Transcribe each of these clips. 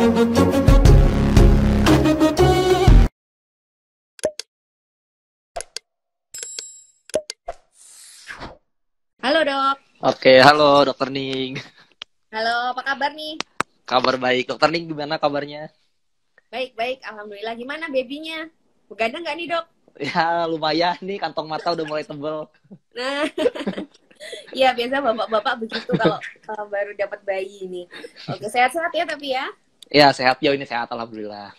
Halo dok. Oke, halo Dokter Ning. Halo, apa kabar nih? Kabar baik. Dokter Ning gimana kabarnya? Baik-baik, alhamdulillah. Gimana babynya? Begadang nggak nih dok? Ya, lumayan nih, kantong mata udah mulai tebel. Nah, iya biasa bapak-bapak begitu kalau baru dapat bayi ini. Oke, sehat-sehat ya tapi ya. Ya, sehat jauh ini sehat, alhamdulillah.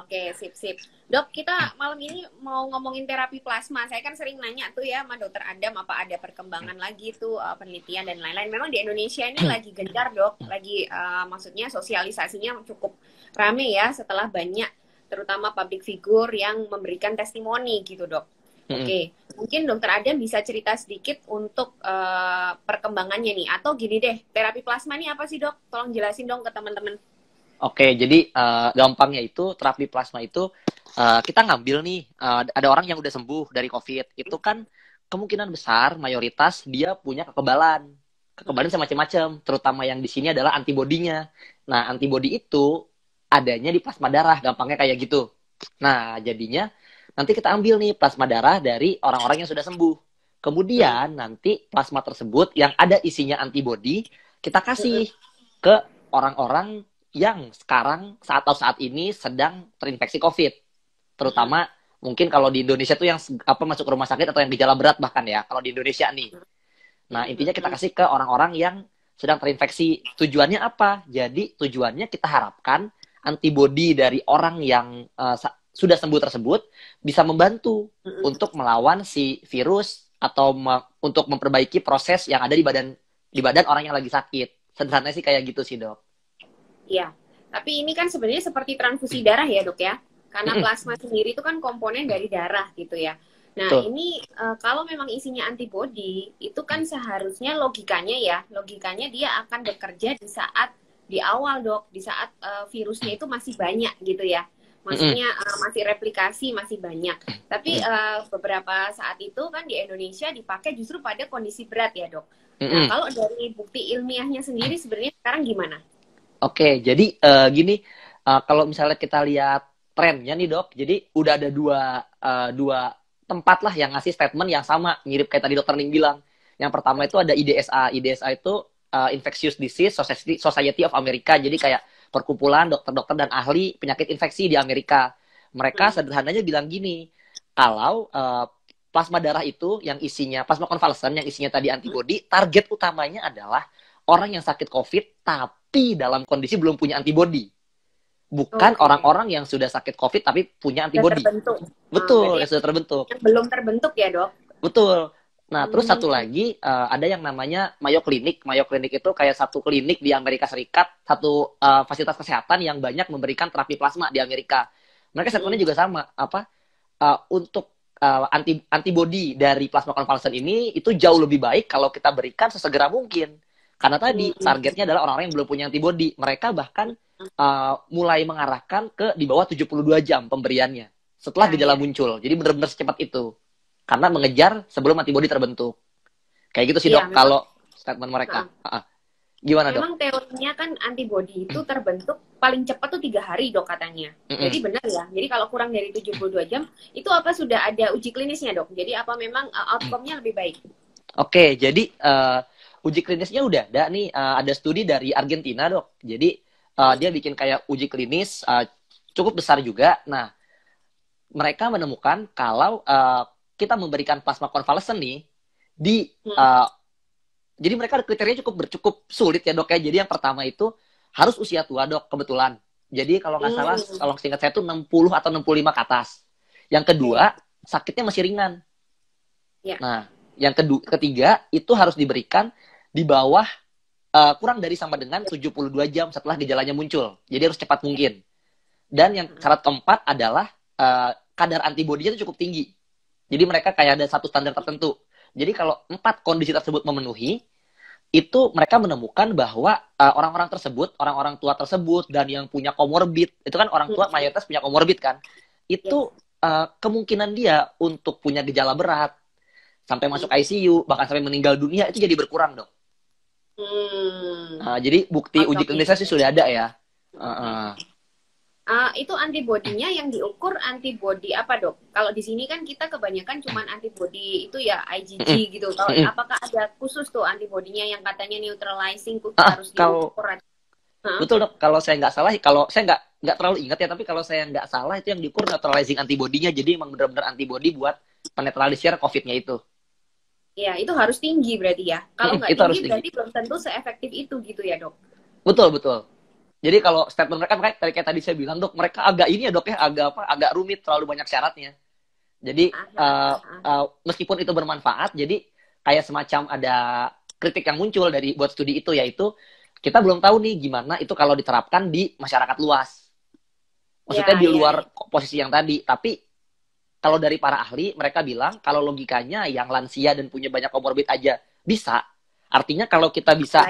Oke, sip-sip. Dok, kita malam ini mau ngomongin terapi plasma. Saya kan sering nanya tuh ya sama dokter Adam, apa ada perkembangan lagi tuh penelitian dan lain-lain. Memang di Indonesia ini lagi gencar dok, lagi maksudnya sosialisasinya cukup rame ya setelah banyak terutama public figure yang memberikan testimoni gitu dok. Oke, mungkin dokter Adam bisa cerita sedikit untuk perkembangannya nih. Atau gini deh, terapi plasma ini apa sih dok? Tolong jelasin dong ke teman-teman. Oke, jadi gampangnya itu terapi plasma itu kita ngambil nih ada orang yang udah sembuh dari COVID. Itu kan kemungkinan besar mayoritas dia punya kekebalan. Kekebalan sama macam-macam, terutama yang di sini adalah antibodinya. Nah, antibodi itu adanya di plasma darah, gampangnya kayak gitu. Nah, jadinya nanti kita ambil nih plasma darah dari orang-orang yang sudah sembuh. Kemudian nanti plasma tersebut yang ada isinya antibodi kita kasih ke orang-orang yang sekarang saat ini sedang terinfeksi COVID. Terutama mungkin kalau di Indonesia tuh yang masuk rumah sakit atau yang gejala berat bahkan ya, kalau di Indonesia nih. Nah, intinya kita kasih ke orang-orang yang sedang terinfeksi. Tujuannya apa? Jadi tujuannya kita harapkan antibodi dari orang yang sudah sembuh tersebut bisa membantu untuk melawan si virus atau untuk memperbaiki proses yang ada di badan orang yang lagi sakit. Sederhananya sih kayak gitu sih, Dok. Iya, tapi ini kan sebenarnya seperti transfusi darah ya dok ya, karena plasma sendiri itu kan komponen dari darah gitu ya. Nah Tuh. ini kalau memang isinya antibodi, itu kan seharusnya logikanya dia akan bekerja di awal dok, di saat virusnya itu masih banyak gitu ya. Maksudnya masih replikasi, masih banyak. Tapi beberapa saat itu kan di Indonesia dipakai justru pada kondisi berat ya dok. Nah kalau dari bukti ilmiahnya sendiri sebenarnya sekarang gimana? Oke, jadi gini, kalau misalnya kita lihat trennya nih dok, jadi udah ada dua tempat lah yang ngasih statement yang sama, mirip kayak tadi dokter Ning bilang. Yang pertama itu ada IDSA. IDSA itu Infectious Disease Society of America, jadi kayak perkumpulan dokter-dokter dan ahli penyakit infeksi di Amerika. Mereka sederhananya bilang gini, kalau plasma darah itu yang isinya, plasma konvalesen yang isinya tadi antibodi, target utamanya adalah orang yang sakit COVID tapi dalam kondisi belum punya antibodi. Bukan orang-orang yang sudah sakit COVID tapi punya antibodi. Betul, yang sudah terbentuk. Yang belum terbentuk ya, Dok? Betul. Nah, terus satu lagi ada yang namanya Mayo Clinic. Mayo Clinic itu kayak satu klinik di Amerika Serikat, satu fasilitas kesehatan yang banyak memberikan terapi plasma di Amerika. Mereka statementnya juga sama, untuk antibodi dari plasma konvalesen ini itu jauh lebih baik kalau kita berikan sesegera mungkin. Karena tadi targetnya adalah orang-orang yang belum punya antibodi. Mereka bahkan mulai mengarahkan ke di bawah 72 jam pemberiannya setelah gejala muncul. Jadi benar-benar secepat itu. Karena mengejar sebelum antibodi terbentuk. Kayak gitu sih dok, kalau statement mereka. Gimana dok? Memang teorinya kan antibodi itu terbentuk paling cepat tuh 3 hari dok katanya. Jadi benar ya. Jadi kalau kurang dari 72 jam, itu apa sudah ada uji klinisnya dok? Jadi apa memang outcome-nya lebih baik? Oke, jadi uji klinisnya udah ada nih, ada studi dari Argentina dok. Jadi dia bikin kayak uji klinis cukup besar juga. Nah, mereka menemukan kalau kita memberikan plasma konvalesen nih jadi mereka kriterianya cukup sulit ya dok ya. Jadi yang pertama itu harus usia tua dok kebetulan. Jadi kalau nggak salah, kalau seingat saya tuh 60 atau 65 ke atas. Yang kedua, sakitnya masih ringan. Nah, yang ketiga itu harus diberikan di bawah kurang dari sama dengan 72 jam setelah gejalanya muncul. Jadi harus cepat mungkin. Dan yang syarat keempat adalah kadar antibodinya itu cukup tinggi. Jadi mereka kayak ada satu standar tertentu. Jadi kalau 4 kondisi tersebut memenuhi, itu mereka menemukan bahwa orang-orang tersebut, orang-orang tua tersebut, dan yang punya komorbid, itu kan orang tua mayoritas punya komorbid kan, itu kemungkinan dia untuk punya gejala berat, sampai masuk ICU, bahkan sampai meninggal dunia, itu jadi berkurang dok. Jadi bukti uji klinisnya sih sudah ada ya. Heeh. Itu antibodinya yang diukur antibody apa dok? Kalau di sini kan kita kebanyakan cuman antibody itu ya IgG gitu. Kalau apakah ada khusus tuh antibodinya yang katanya neutralizing harus Kalau diukur? betul dok, kalau saya nggak salah, kalau saya nggak terlalu ingat ya, tapi kalau saya nggak salah itu yang diukur neutralizing antibodinya, jadi emang benar-benar antibody buat penetralisir COVID-nya itu. Ya, itu harus tinggi berarti ya. Kalau nggak Itu harus tinggi tinggi. berarti belum tentu seefektif itu gitu ya dok. Betul, betul. Jadi kalau statement mereka kayak tadi saya bilang dok, mereka agak ini ya dok ya, agak rumit, terlalu banyak syaratnya. Jadi meskipun itu bermanfaat, jadi kayak semacam ada kritik yang muncul dari buat studi itu, yaitu kita belum tahu nih gimana itu kalau diterapkan di masyarakat luas. Maksudnya di luar posisi yang tadi. Tapi kalau dari para ahli, mereka bilang kalau logikanya yang lansia dan punya banyak komorbid aja bisa. Artinya kalau kita bisa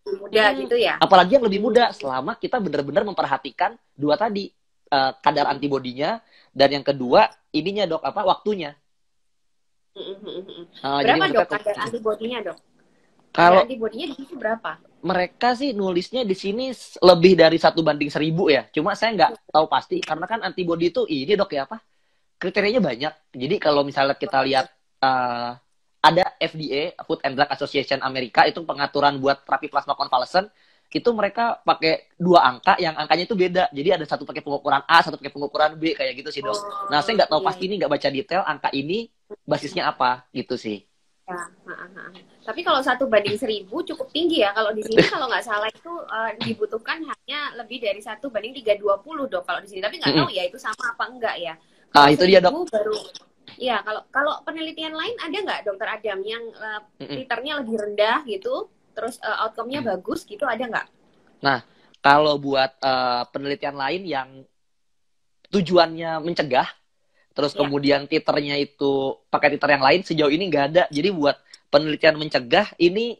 muda gitu ya. Apalagi yang lebih muda, selama kita benar-benar memperhatikan dua tadi, kadar antibodinya, dan yang kedua ininya dok, waktunya. Berapa dok kadar antibodinya dok? Kalau antibodinya di sini berapa? Mereka sih nulisnya di sini lebih dari 1:1000 ya. Cuma saya nggak tahu pasti karena kan antibodi itu ini dok ya kriterianya banyak. Jadi kalau misalnya kita lihat ada FDA, Food and Drug Association Amerika, itu pengaturan buat terapi plasma konvalesen, itu mereka pakai 2 angka, yang angkanya itu beda. Jadi ada satu pakai pengukuran A, satu pakai pengukuran B, kayak gitu sih dok. Nah saya nggak tahu pasti ini, nggak baca detail angka ini basisnya apa gitu sih. Ya, tapi kalau 1:1000 cukup tinggi ya. Kalau di sini kalau nggak salah itu dibutuhkan hanya lebih dari 1:320 dok kalau di sini. Tapi nggak tahu ya itu sama apa enggak ya. Itu dia dok. Baru ya kalau penelitian lain ada nggak dokter Adam yang titernya lebih rendah gitu, terus outcome-nya bagus gitu, ada nggak? Nah kalau buat penelitian lain yang tujuannya mencegah, terus kemudian titernya itu pakai titer yang lain, sejauh ini nggak ada. Jadi buat penelitian mencegah ini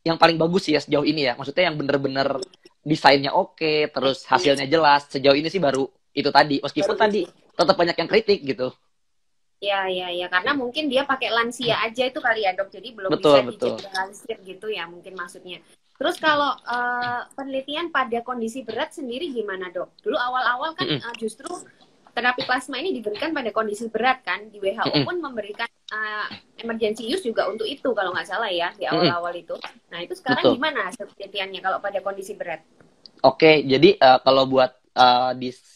yang paling bagus sih ya sejauh ini ya. Maksudnya yang bener-bener desainnya oke, terus hasilnya jelas. Sejauh ini sih baru itu tadi. Meskipun tadi tetap banyak yang kritik gitu. Ya, karena mungkin dia pakai lansia aja itu kali ya dok, jadi belum bisa digeneralisir gitu ya mungkin maksudnya. Terus kalau penelitian pada kondisi berat sendiri gimana dok? Dulu awal-awal kan justru terapi plasma ini diberikan pada kondisi berat kan, di WHO pun memberikan emergency use juga untuk itu kalau nggak salah ya di awal-awal itu. Nah itu sekarang gimana hasil penelitiannya kalau pada kondisi berat? Oke, jadi kalau buat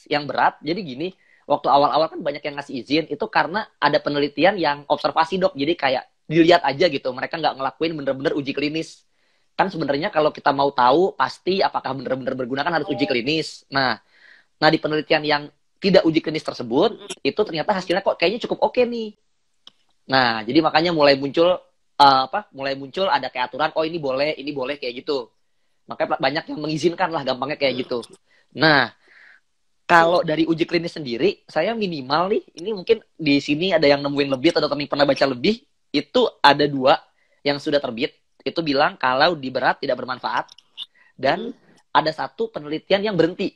yang berat, jadi gini. Waktu awal-awal kan banyak yang ngasih izin, itu karena ada penelitian yang observasi dok, jadi kayak dilihat aja gitu, mereka nggak ngelakuin bener-bener uji klinis. Kan sebenarnya kalau kita mau tahu pasti apakah bener-bener berguna kan harus uji klinis. Nah di penelitian yang tidak uji klinis tersebut, itu ternyata hasilnya kok kayaknya cukup oke nih. Nah jadi makanya mulai muncul ada kayak aturan, oh ini boleh kayak gitu. Makanya banyak yang mengizinkan lah, gampangnya kayak gitu. Nah kalau dari uji klinis sendiri, saya minimal nih, ini mungkin di sini ada yang nemuin lebih atau pernah baca lebih, itu ada 2 yang sudah terbit, itu bilang kalau di berat tidak bermanfaat, dan ada 1 penelitian yang berhenti.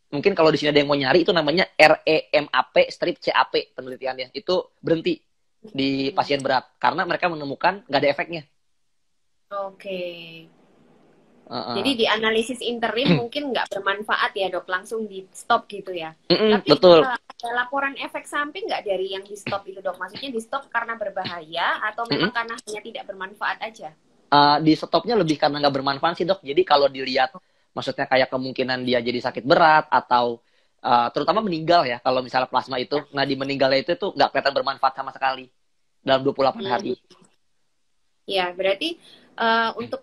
Mungkin kalau di sini ada yang mau nyari, itu namanya REMAP/CAP penelitiannya, itu berhenti di pasien berat, karena mereka menemukan nggak ada efeknya. Oke. Jadi di analisis interim mungkin nggak bermanfaat ya dok, langsung di stop gitu ya. Tapi betul. Ada laporan efek samping nggak dari yang di stop itu dok? Maksudnya di stop karena berbahaya atau memang karena hanya tidak bermanfaat aja? Di stopnya lebih karena nggak bermanfaat sih dok. Jadi kalau dilihat, maksudnya kayak kemungkinan dia jadi sakit berat atau terutama meninggal ya, kalau misalnya plasma itu. Nah di meninggalnya itu tuh nggak kelihatan bermanfaat sama sekali dalam 28 hari. Ya berarti untuk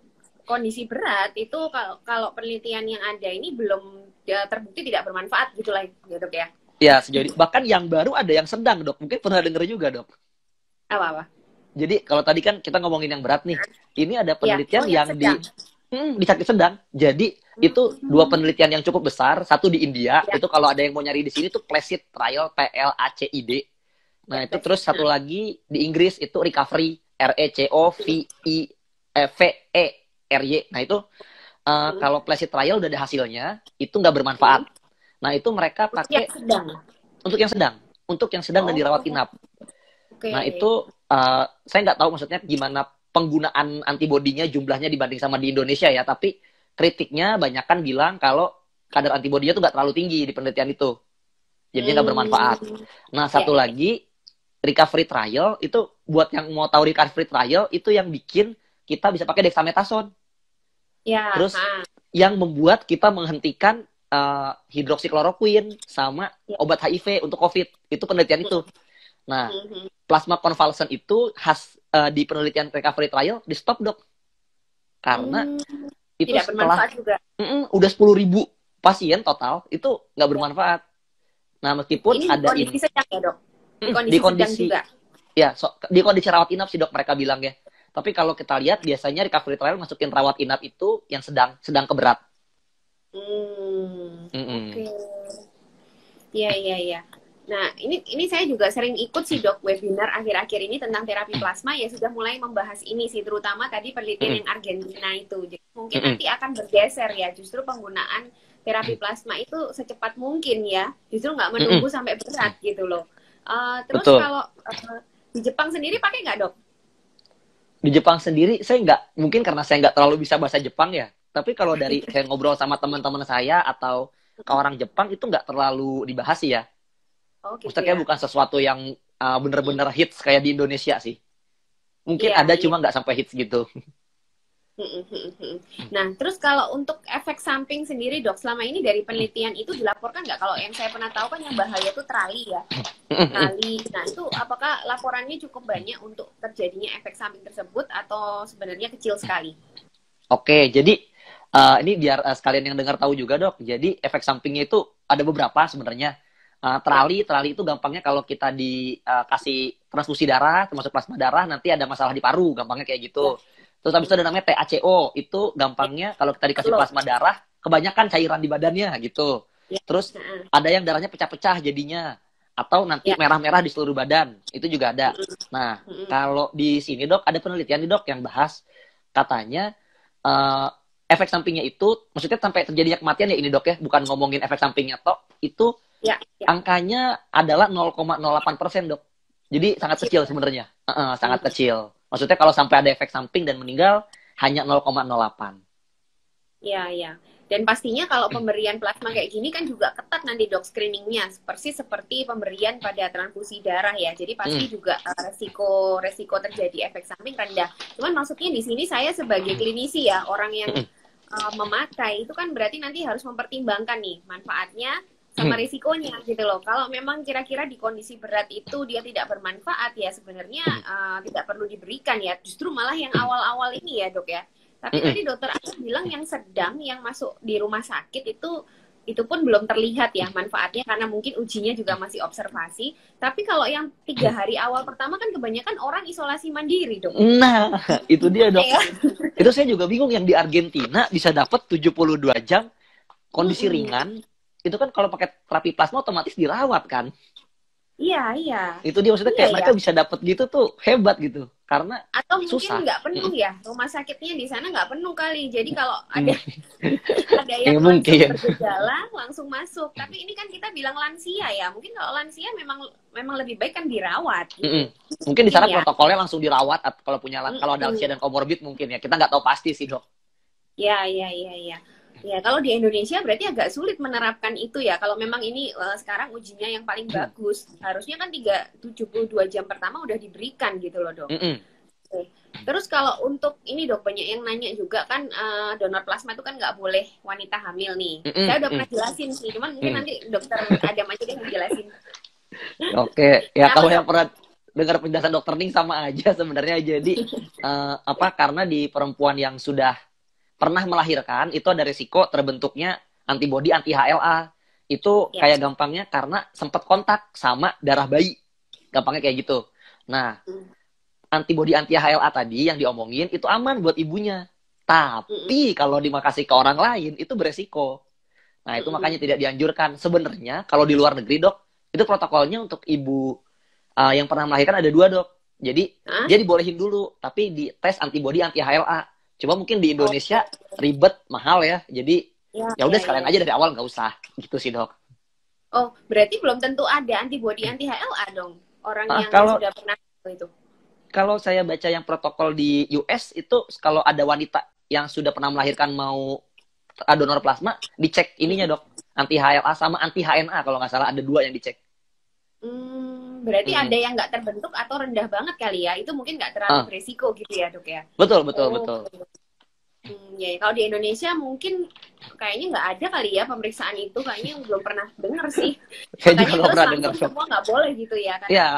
kondisi berat itu kalau penelitian yang ada ini belum terbukti tidak bermanfaat gitu lah ya dok ya? Ya sejauh ini. Bahkan yang baru ada yang sedang dok. Mungkin pernah dengar juga dok. Apa? Jadi kalau tadi kan kita ngomongin yang berat nih. Ini ada penelitian yang di sakit sedang. Jadi itu 2 penelitian yang cukup besar. Satu di India. Itu kalau ada yang mau nyari di sini tuh PLACID Trial, PLACID. Nah itu terus satu lagi di Inggris itu Recovery, RECOVE. RY. Nah itu kalau PLACID trial udah ada hasilnya, itu nggak bermanfaat. Nah itu mereka pakai untuk yang sedang dan dirawat inap. Nah itu saya nggak tahu maksudnya gimana penggunaan antibodinya, jumlahnya dibanding sama di Indonesia ya. Tapi kritiknya banyak kan bilang kalau kadar antibodinya tuh nggak terlalu tinggi di penelitian itu. Jadinya nggak bermanfaat. Nah, satu lagi, recovery trial itu buat yang mau tahu recovery trial itu yang bikin kita bisa pakai dexamethasone. Ya. Terus yang membuat kita menghentikan hidroksikloroquine sama obat HIV untuk COVID. Itu penelitian itu. Nah, plasma convalescent itu di penelitian recovery trial di stop, Dok. Karena itu tidak bermanfaat juga. Udah 10.000 pasien total itu nggak bermanfaat. Nah, meskipun ini ada kondisi sedang ya, Dok? Di kondisi juga. Ya, di kondisi rawat inap sih, Dok, mereka bilang ya. Tapi kalau kita lihat biasanya recovery trial masukin rawat inap itu yang sedang ke berat. Oke. Iya. Nah, ini saya juga sering ikut sih, Dok, webinar akhir-akhir ini tentang terapi plasma, ya sudah mulai membahas ini sih, terutama tadi penelitian yang Argentina itu. Jadi mungkin nanti akan bergeser ya, justru penggunaan terapi plasma itu secepat mungkin ya, justru nggak menunggu sampai berat gitu loh. Terus kalau di Jepang sendiri pakai nggak, Dok? Di Jepang sendiri saya nggak, mungkin karena saya nggak terlalu bisa bahasa Jepang ya. Tapi kalau dari saya ngobrol sama teman-teman saya atau ke orang Jepang itu nggak terlalu dibahas sih ya. Gitu maksudnya bukan sesuatu yang bener-bener hits kayak di Indonesia sih. Mungkin ada cuma nggak sampai hits gitu. Nah, terus kalau untuk efek samping sendiri, Dok, selama ini dari penelitian itu dilaporkan nggak? Kalau yang saya pernah tahu kan yang bahaya itu trali ya. Trali. Nah, itu apakah laporannya cukup banyak untuk terjadinya efek samping tersebut atau sebenarnya kecil sekali? Oke, jadi ini biar sekalian yang dengar tahu juga, Dok. Jadi efek sampingnya itu ada beberapa sebenarnya. Trali itu gampangnya kalau kita dikasih transfusi darah, termasuk plasma darah, nanti ada masalah di paru, gampangnya kayak gitu. Terus habis itu ada namanya TACO, itu gampangnya kalau kita dikasih plasma darah, kebanyakan cairan di badannya gitu. Terus ada yang darahnya pecah-pecah jadinya, atau nanti merah-merah di seluruh badan, itu juga ada. Nah, kalau di sini, Dok, ada penelitian nih, Dok, yang bahas, katanya efek sampingnya itu, maksudnya sampai terjadinya kematian ya ini, Dok, ya, bukan ngomongin efek sampingnya tok, itu angkanya adalah 0,08%, Dok. Jadi sangat kecil sebenarnya. Sangat kecil. Maksudnya kalau sampai ada efek samping dan meninggal, hanya 0,08. Iya. Dan pastinya kalau pemberian plasma kayak gini kan juga ketat nanti, Dok, screeningnya. Persis seperti pemberian pada transfusi darah ya. Jadi pasti juga resiko terjadi efek samping rendah. Cuman maksudnya di sini saya sebagai klinisi ya, orang yang memakai, itu kan berarti nanti harus mempertimbangkan nih manfaatnya sama risikonya gitu loh. Kalau memang kira-kira di kondisi berat itu dia tidak bermanfaat ya sebenarnya tidak perlu diberikan ya. Justru malah yang awal-awal ini ya, Dok ya. Tapi tadi dokter aku bilang yang sedang, yang masuk di rumah sakit itu pun belum terlihat ya manfaatnya karena mungkin ujinya juga masih observasi. Tapi kalau yang 3 hari awal pertama kan kebanyakan orang isolasi mandiri, Dok. Nah, itu dia, Dok. Itu saya juga bingung, yang di Argentina bisa dapat 72 jam kondisi ringan. Itu kan kalau pakai terapi plasma otomatis dirawat kan? Iya. Itu dia, maksudnya kayak mereka bisa dapat gitu tuh hebat gitu. Karena atau mungkin susah. Nggak penuh ya, rumah sakitnya di sana nggak penuh kali. Jadi kalau ada yang langsung bergejala langsung masuk. Tapi ini kan kita bilang lansia ya. Mungkin kalau lansia memang lebih baik kan dirawat. Gitu. Mungkin di sana protokolnya langsung dirawat. Kalau ada lansia dan komorbid mungkin ya. Kita nggak tahu pasti sih, Dok. Iya. Ya, kalau di Indonesia berarti agak sulit menerapkan itu ya. Kalau memang ini sekarang ujinya yang paling bagus, harusnya kan 72 jam pertama udah diberikan gitu loh, Dok. Oke. Terus kalau untuk ini, Dok, banyak yang nanya juga kan donor plasma itu kan nggak boleh wanita hamil nih. Saya udah pernah jelasin sih, cuman mungkin nanti dokter Adam aja deh yang jelasin. Oke, ya kalau yang pernah dengar penjelasan dokter Ning sama aja sebenarnya. Jadi karena di perempuan yang sudah pernah melahirkan itu ada risiko terbentuknya antibodi anti HLA. Itu kayak gampangnya karena sempat kontak sama darah bayi. Gampangnya kayak gitu. Nah, antibodi anti HLA tadi yang diomongin itu aman buat ibunya. Tapi kalau dimakasih ke orang lain itu beresiko. Nah, itu makanya tidak dianjurkan. Sebenarnya kalau di luar negeri, Dok, itu protokolnya untuk ibu yang pernah melahirkan ada 2, Dok. Jadi dia dibolehin dulu, tapi dites antibodi anti HLA. Cuma mungkin di Indonesia ribet, mahal ya. Jadi ya udah sekalian aja dari awal, nggak usah. Gitu sih, Dok. Oh, berarti belum tentu ada antibodi anti HLA dong. Orang yang sudah pernah itu. Kalau saya baca yang protokol di US itu kalau ada wanita yang sudah pernah melahirkan mau donor plasma dicek ininya dok, anti HLA sama anti HNA kalau nggak salah, ada 2 yang dicek. Berarti Mm-mm. ada yang nggak terbentuk atau rendah banget kali ya? Itu mungkin nggak terlalu beresiko gitu ya dok ya? Betul betul Oh, betul. ya, kalau di Indonesia mungkin kayaknya nggak ada kali ya pemeriksaan itu, kayaknya belum pernah dengar sih. Saya juga Makanya nggak terus pernah dengar langsung dok. semua nggak boleh gitu ya, karena Iya,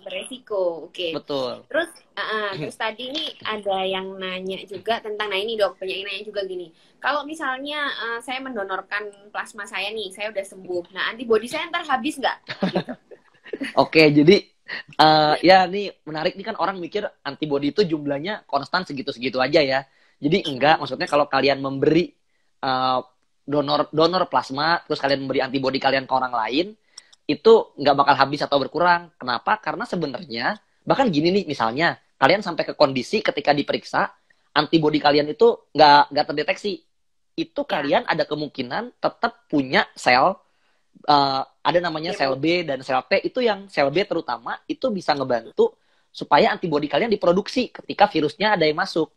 beresiko. Oke. betul. Terus tadi ini ada yang nanya juga tentang, nah ini dok, banyak yang nanya juga gini. Kalau misalnya saya mendonorkan plasma saya nih, saya udah sembuh. Nah, antibodi saya ntar habis nggak? Gitu. Oke, jadi ya nih menarik nih, kan orang mikir antibodi itu jumlahnya konstan segitu-segitu aja ya. Jadi enggak, maksudnya kalau kalian memberi donor plasma, terus kalian memberi antibodi kalian ke orang lain, itu nggak bakal habis atau berkurang. Kenapa? Karena sebenarnya, bahkan gini nih, misalnya, kalian sampai ke kondisi ketika diperiksa, antibodi kalian itu nggak terdeteksi. Itu kalian ada kemungkinan tetap punya sel, ada namanya sel B dan sel T, itu yang sel B terutama, itu bisa ngebantu supaya antibodi kalian diproduksi ketika virusnya ada yang masuk.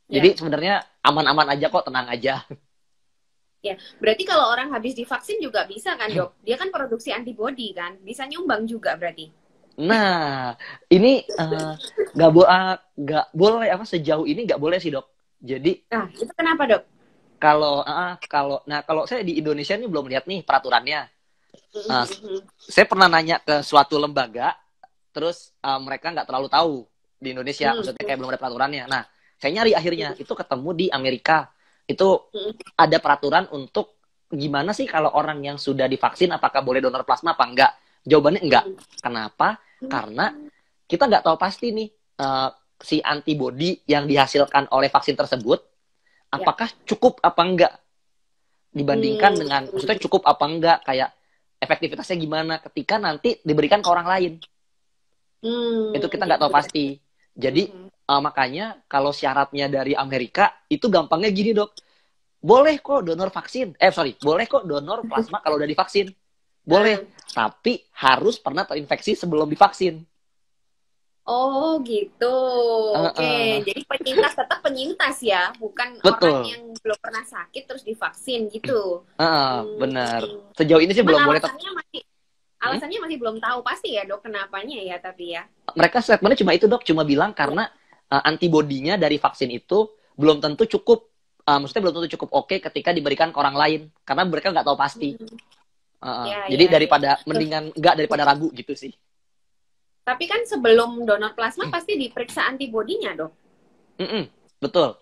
Jadi sebenarnya aman-aman aja kok, tenang aja. Ya, berarti kalau orang habis divaksin juga bisa kan dok? Dia kan produksi antibodi kan, bisa nyumbang juga berarti. Nah, ini nggak boleh apa, sejauh ini nggak boleh sih dok. Jadi itu kenapa dok? Kalau saya di Indonesia ini belum lihat nih peraturannya. Saya pernah nanya ke suatu lembaga, terus mereka nggak terlalu tahu di Indonesia, maksudnya kayak belum ada peraturannya. Nah, saya nyari akhirnya, itu ketemu di Amerika. Itu ada peraturan untuk gimana sih kalau orang yang sudah divaksin, apakah boleh donor plasma apa enggak? Jawabannya enggak. Kenapa? Karena kita nggak tahu pasti nih si antibodi yang dihasilkan oleh vaksin tersebut apakah cukup apa enggak dibandingkan dengan, maksudnya cukup apa enggak, kayak efektivitasnya gimana ketika nanti diberikan ke orang lain. Itu kita nggak tahu pasti. Jadi makanya kalau syaratnya dari Amerika itu gampangnya gini dok, boleh kok donor vaksin, boleh kok donor plasma kalau udah divaksin, boleh, tapi harus pernah terinfeksi sebelum divaksin. Oh gitu, oke. Jadi penyintas, tetap penyintas ya, bukan Betul. orang yang belum pernah sakit terus divaksin gitu. Benar. Sejauh ini sih belum boleh. Alasannya masih belum tahu pasti ya dok, kenapanya ya, tapi ya. Mereka statementnya cuma itu dok, cuma bilang karena antibodinya dari vaksin itu belum tentu cukup, maksudnya belum tentu cukup oke ketika diberikan ke orang lain, karena mereka nggak tahu pasti. Jadi daripada mendingan nggak daripada ragu gitu sih. Tapi kan sebelum donor plasma pasti diperiksa antibodinya dok. Betul.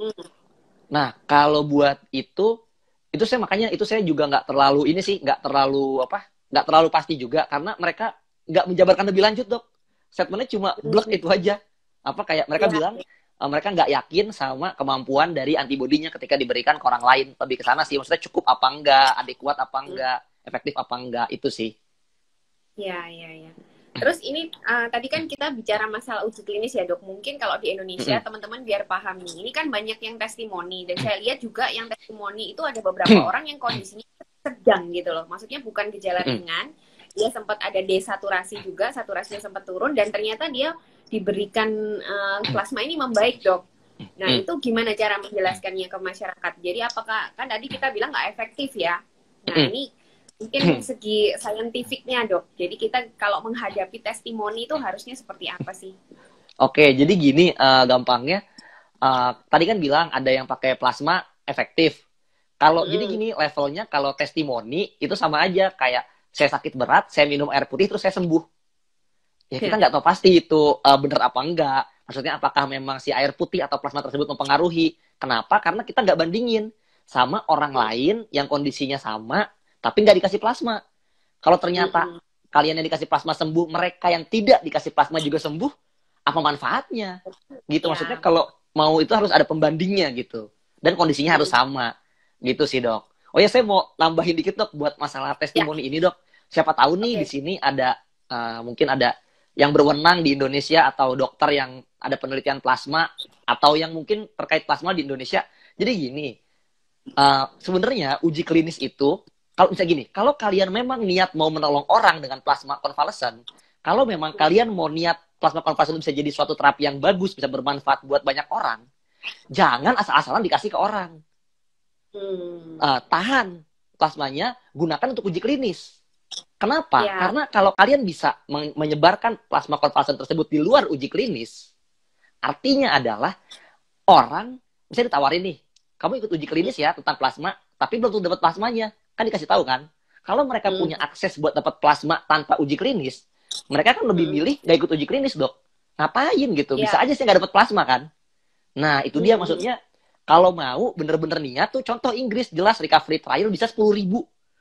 Nah kalau buat itu saya makanya itu saya juga nggak terlalu ini sih, nggak terlalu pasti juga, karena mereka nggak menjabarkan lebih lanjut dok. Statementnya cuma blok itu aja. Apa kayak mereka bilang mereka nggak yakin sama kemampuan dari antibodinya ketika diberikan ke orang lain. Lebih ke sana sih, maksudnya cukup apa enggak, adekuat apa enggak, efektif apa enggak, itu sih. Ya. Terus ini tadi kan kita bicara masalah uji klinis ya dok. Mungkin kalau di Indonesia teman-teman biar paham nih, ini kan banyak yang testimoni, dan saya lihat juga yang testimoni itu ada beberapa orang yang kondisinya sedang gitu loh. Maksudnya bukan gejala ringan. Dia sempat ada desaturasi juga, saturasinya sempat turun, dan ternyata dia diberikan plasma ini membaik dok. Nah itu gimana cara menjelaskannya ke masyarakat? Jadi apakah, kan tadi kita bilang nggak efektif ya. Nah ini mungkin segi saintifiknya dok. Jadi kita kalau menghadapi testimoni itu harusnya seperti apa sih? Oke, jadi gini gampangnya. Tadi kan bilang ada yang pakai plasma efektif. Kalau jadi gini levelnya, kalau testimoni itu sama aja kayak saya sakit berat, saya minum air putih terus saya sembuh. Ya kita nggak tahu pasti itu benar apa enggak. Maksudnya apakah memang si air putih atau plasma tersebut mempengaruhi. Kenapa? Karena kita nggak bandingin sama orang lain yang kondisinya sama, tapi nggak dikasih plasma. Kalau ternyata kalian yang dikasih plasma sembuh, mereka yang tidak dikasih plasma juga sembuh, apa manfaatnya? Gitu, maksudnya kalau mau itu harus ada pembandingnya gitu. Dan kondisinya harus sama. Gitu sih dok. Oh ya, saya mau nambahin dikit dok buat masalah testimoni ini dok. Siapa tahu nih di sini ada mungkin ada yang berwenang di Indonesia atau dokter yang ada penelitian plasma atau yang mungkin terkait plasma di Indonesia. Jadi gini, sebenarnya uji klinis itu kalau misalnya gini, kalau kalian memang niat mau menolong orang dengan plasma konvalesen, kalau memang kalian mau niat plasma konvalesen bisa jadi suatu terapi yang bagus, bisa bermanfaat buat banyak orang, jangan asal-asalan dikasih ke orang. Tahan plasmanya, gunakan untuk uji klinis. Kenapa? Ya. Karena kalau kalian bisa menyebarkan plasma konvalesen tersebut di luar uji klinis, artinya adalah orang bisa ditawarin nih, kamu ikut uji klinis ya tentang plasma, tapi belum tuh dapat plasmanya. Kan dikasih tahu kan? Kalau mereka punya akses buat dapat plasma tanpa uji klinis, mereka kan lebih milih gak ikut uji klinis, Dok. Ngapain gitu? Bisa aja sih gak dapat plasma kan? Nah, itu dia maksudnya. Kalau mau bener-bener niat tuh, contoh Inggris jelas recovery trial bisa 10.000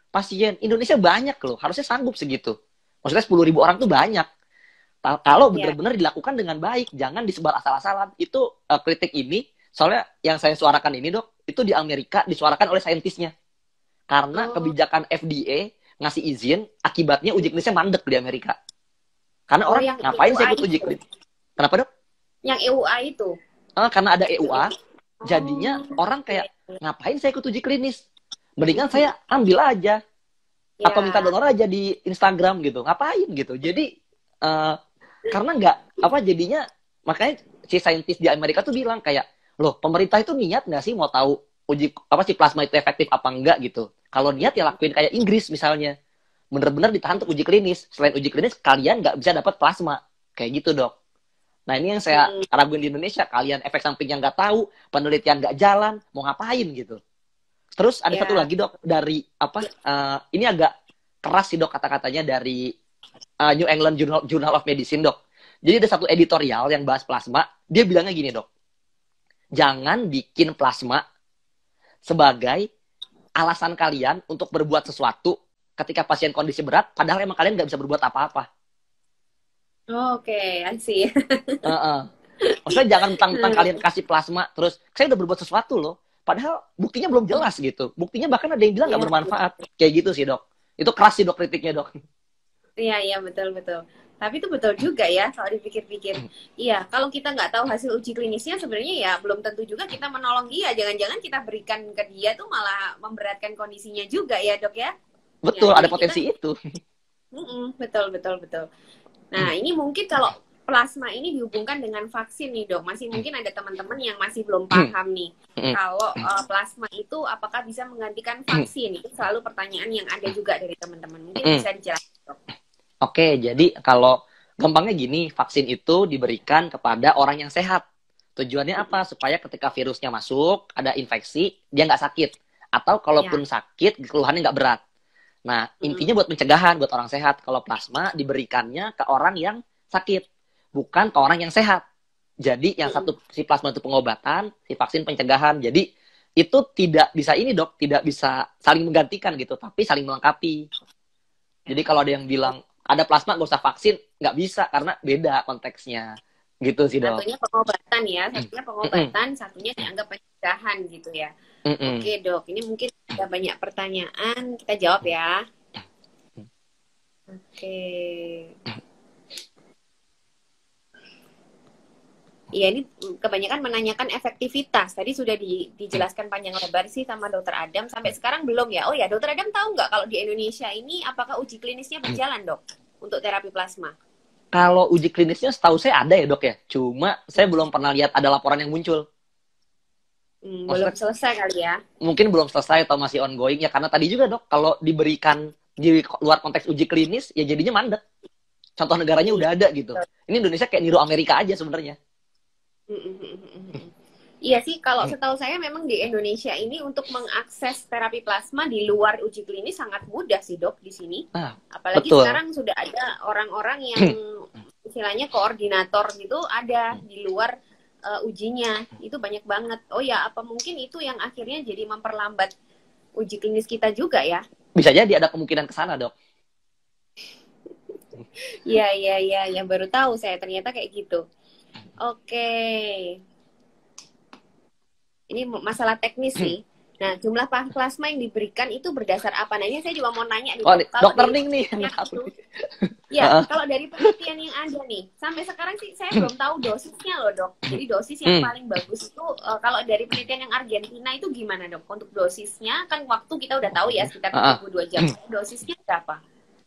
pasien. Indonesia banyak loh, harusnya sanggup segitu. Maksudnya 10.000 orang tuh banyak. Kalau bener-bener dilakukan dengan baik, jangan disebar asal-asalan. Itu kritik ini, soalnya yang saya suarakan ini, Dok, itu di Amerika disuarakan oleh saintisnya. Karena kebijakan FDA ngasih izin, akibatnya uji klinisnya mandek di Amerika. Karena orang ngapain saya ikut uji klinis? Kenapa, Dok? Yang EUA itu? Karena ada EUA, jadinya orang kayak, ngapain saya ikut uji klinis? Mendingan saya ambil aja. Atau minta donor aja di Instagram gitu. Ngapain gitu. Jadi, karena jadinya, makanya si saintis di Amerika tuh bilang kayak, loh, pemerintah itu niat nggak sih mau tahu si plasma itu efektif apa enggak gitu. Kalau niat ya lakuin kayak Inggris misalnya. Bener-bener ditahan untuk uji klinis. Selain uji klinis, kalian nggak bisa dapat plasma. Kayak gitu, Dok. Nah, ini yang saya raguin di Indonesia. Kalian efek sampingnya nggak tahu, penelitian nggak jalan, mau ngapain gitu. Terus ada satu lagi, Dok, dari ini agak keras sih, Dok, kata-katanya dari New England Journal of Medicine, Dok. Jadi ada satu editorial yang bahas plasma, dia bilangnya gini, Dok. Jangan bikin plasma sebagai alasan kalian untuk berbuat sesuatu ketika pasien kondisi berat, padahal emang kalian nggak bisa berbuat apa-apa. Oke, I see. Maksudnya jangan mentang-mentang kalian kasih plasma, terus saya udah berbuat sesuatu loh. Padahal buktinya belum jelas gitu. Buktinya bahkan ada yang bilang nggak bermanfaat. Kayak gitu sih, Dok. Itu keras sih, Dok, kritiknya, Dok. Iya, betul-betul. Tapi itu betul juga ya, kalau dipikir-pikir. Iya, kalau kita nggak tahu hasil uji klinisnya, sebenarnya ya belum tentu juga kita menolong dia. Jangan-jangan kita berikan ke dia tuh malah memberatkan kondisinya juga ya, Dok ya? Betul, ada potensi itu. Betul. Nah, ini mungkin kalau plasma ini dihubungkan dengan vaksin nih, Dok. Masih mungkin ada teman-teman yang masih belum paham nih. Kalau plasma itu apakah bisa menggantikan vaksin? Itu selalu pertanyaan yang ada juga dari teman-teman. Mungkin bisa dijelaskan, Dok. Oke, jadi kalau gampangnya gini, vaksin itu diberikan kepada orang yang sehat. Tujuannya apa? Supaya ketika virusnya masuk, ada infeksi, dia nggak sakit. Atau kalaupun sakit, keluhannya nggak berat. Nah, intinya buat pencegahan, buat orang sehat. Kalau plasma diberikannya ke orang yang sakit, bukan ke orang yang sehat. Jadi yang satu, si plasma itu pengobatan, si vaksin pencegahan. Jadi itu tidak bisa ini, Dok, tidak bisa saling menggantikan gitu, tapi saling melengkapi. Jadi kalau ada yang bilang, ada plasma gak usah vaksin, nggak bisa, karena beda konteksnya. Gitu sih, Dok. Satunya pengobatan ya, satunya pengobatan, satunya dianggap pencegahan gitu ya. Oke, Dok, ini mungkin ada banyak pertanyaan, kita jawab ya. Oke. Iya, ini kebanyakan menanyakan efektivitas. Tadi sudah dijelaskan panjang lebar sih sama Dokter Adam. Sampai sekarang belum ya? Oh ya, Dokter Adam tahu nggak kalau di Indonesia ini apakah uji klinisnya berjalan, Dok, untuk terapi plasma? Kalau uji klinisnya setahu saya ada ya, Dok ya. Cuma saya belum pernah lihat ada laporan yang muncul. Belum selesai kali ya? Mungkin belum selesai atau masih ongoing ya, karena tadi juga, Dok, kalau diberikan di luar konteks uji klinis ya jadinya mandek. Contoh negaranya udah ada gitu. Ini Indonesia kayak niru Amerika aja sebenarnya. Iya sih, kalau setahu saya memang di Indonesia ini untuk mengakses terapi plasma di luar uji klinis sangat mudah sih, Dok, di sini. Apalagi betul. Sekarang sudah ada orang-orang yang istilahnya koordinator gitu ada di luar ujinya. Itu banyak banget. Oh ya, apa mungkin itu yang akhirnya jadi memperlambat uji klinis kita juga ya? Bisa jadi ada kemungkinan ke sana, Dok. Iya, baru tahu saya ternyata kayak gitu. Oke. Ini masalah teknis sih. Nah, jumlah plasma yang diberikan itu berdasar apa? Nah, ini saya juga mau nanya nih. Dokter Ning nih. Ya, kalau dari penelitian yang ada nih, sampai sekarang sih saya belum tahu dosisnya loh, Dok. Jadi dosis yang paling bagus itu kalau dari penelitian yang Argentina itu gimana, Dok? Untuk dosisnya kan waktu kita udah tahu ya sekitar 32 jam. Dosisnya berapa?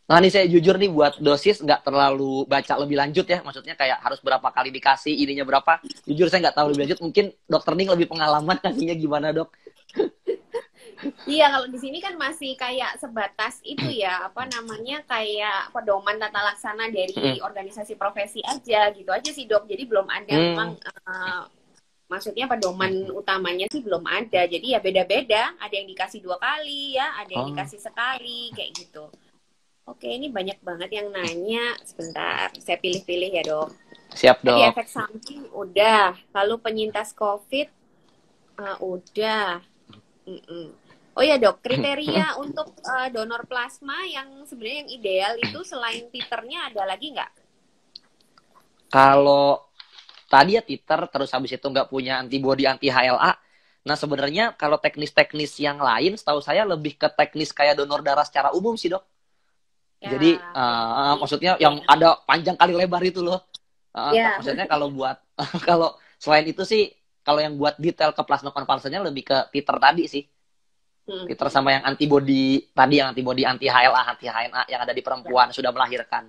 Nah, ini saya jujur nih buat dosis nggak terlalu baca lebih lanjut ya. Maksudnya kayak harus berapa kali dikasih, ininya berapa. Jujur saya nggak tahu lebih lanjut. Mungkin Dokter Ning lebih pengalaman kasihnya gimana, Dok? Iya, kalau di sini kan masih kayak sebatas itu ya, apa namanya, kayak pedoman tata laksana Mm-mm. dari organisasi profesi aja, gitu aja sih dok. Jadi belum ada Hmm. memang, maksudnya pedoman utamanya sih belum ada. Jadi ya beda-beda, ada yang dikasih 2 kali ya, ada yang Oh, dikasih sekali, kayak gitu. Oke, ini banyak banget yang nanya. Sebentar, saya pilih-pilih ya dok. siap Tadi dok. efek samping udah, lalu penyintas COVID udah. Mm-mm. Oh ya dok, Mm-mm. kriteria untuk donor plasma yang sebenarnya yang ideal itu selain titernya ada lagi nggak? Kalau tadi ya titer, terus habis itu nggak punya antibody anti HLA. Nah sebenarnya kalau teknis-teknis yang lain, setahu saya lebih ke teknis kayak donor darah secara umum sih dok. Ya, Jadi kayak gitu maksudnya ya. yang ada panjang kali lebar itu loh. Ya, Maksudnya kalau buat kalau selain itu sih, kalau yang buat detail ke plasma konvalsennya lebih ke titer tadi sih. hmm, Titer hmm. sama yang antibody tadi, yang antibody anti HLA, anti HNA yang ada di Ya. perempuan sudah melahirkan.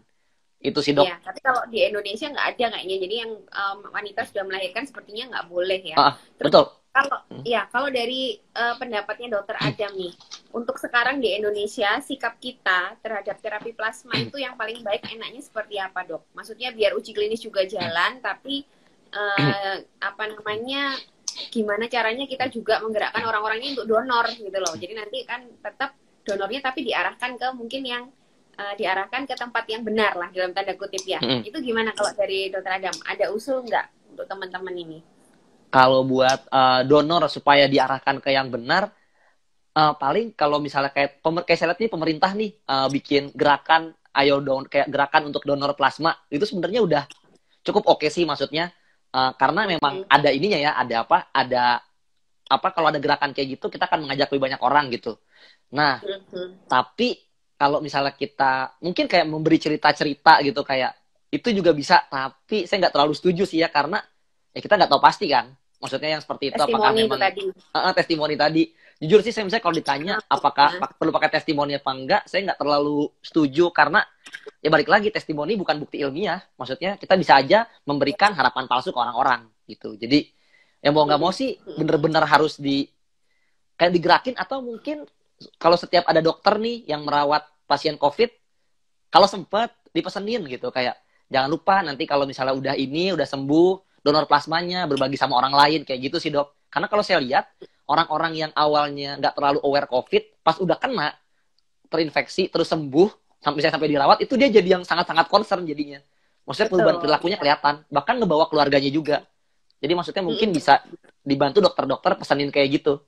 Itu sih Iya, dok. tapi kalau di Indonesia nggak ada kayaknya. Jadi yang wanita sudah melahirkan sepertinya nggak boleh ya. Terus Betul. kalau ya kalau dari pendapatnya Dokter Adam nih, untuk sekarang di Indonesia sikap kita terhadap terapi plasma itu yang paling baik enaknya seperti apa dok? Maksudnya biar uji klinis juga jalan, tapi apa namanya? Gimana caranya kita juga menggerakkan orang-orang ini untuk donor gitu loh. Jadi nanti kan tetap donornya tapi diarahkan ke mungkin yang diarahkan ke tempat yang benar lah dalam tanda kutip ya. Itu gimana kalau dari Dokter Adam? Ada usul nggak untuk teman-teman ini? Kalau buat donor supaya diarahkan ke yang benar, paling kalau misalnya kayak saya lihat nih pemerintah nih bikin gerakan ayo kayak gerakan untuk donor plasma, itu sebenarnya udah cukup oke sih, maksudnya karena memang Mm-hmm. ada ininya ya, ada apa kalau ada gerakan kayak gitu kita akan mengajak lebih banyak orang gitu. Nah, Mm-hmm. tapi kalau misalnya kita mungkin kayak memberi cerita-cerita gitu, kayak itu juga bisa, tapi saya nggak terlalu setuju sih ya, karena ya kita nggak tahu pasti kan. Maksudnya yang seperti itu apakah Testimoni itu memang tadi. testimoni tadi. Jujur sih, saya misalnya kalau ditanya apakah Nah, perlu pakai testimoni apa enggak, saya nggak terlalu setuju, karena ya balik lagi, testimoni bukan bukti ilmiah. Maksudnya kita bisa aja memberikan harapan palsu ke orang-orang gitu. Jadi ya mau nggak mau sih bener-bener harus kayak digerakin, atau mungkin kalau setiap ada dokter nih yang merawat pasien COVID, kalau sempet dipesenin gitu, kayak jangan lupa nanti kalau misalnya udah sembuh, donor plasmanya, berbagi sama orang lain, kayak gitu sih dok. Karena kalau saya lihat orang-orang yang awalnya nggak terlalu aware COVID, pas udah kena, terinfeksi terus sembuh, sampai dirawat, itu dia jadi yang sangat-sangat concern jadinya. Maksudnya perubahan betul. perilakunya Ya. kelihatan, bahkan ngebawa keluarganya juga. Jadi maksudnya mungkin bisa dibantu dokter-dokter pesenin kayak gitu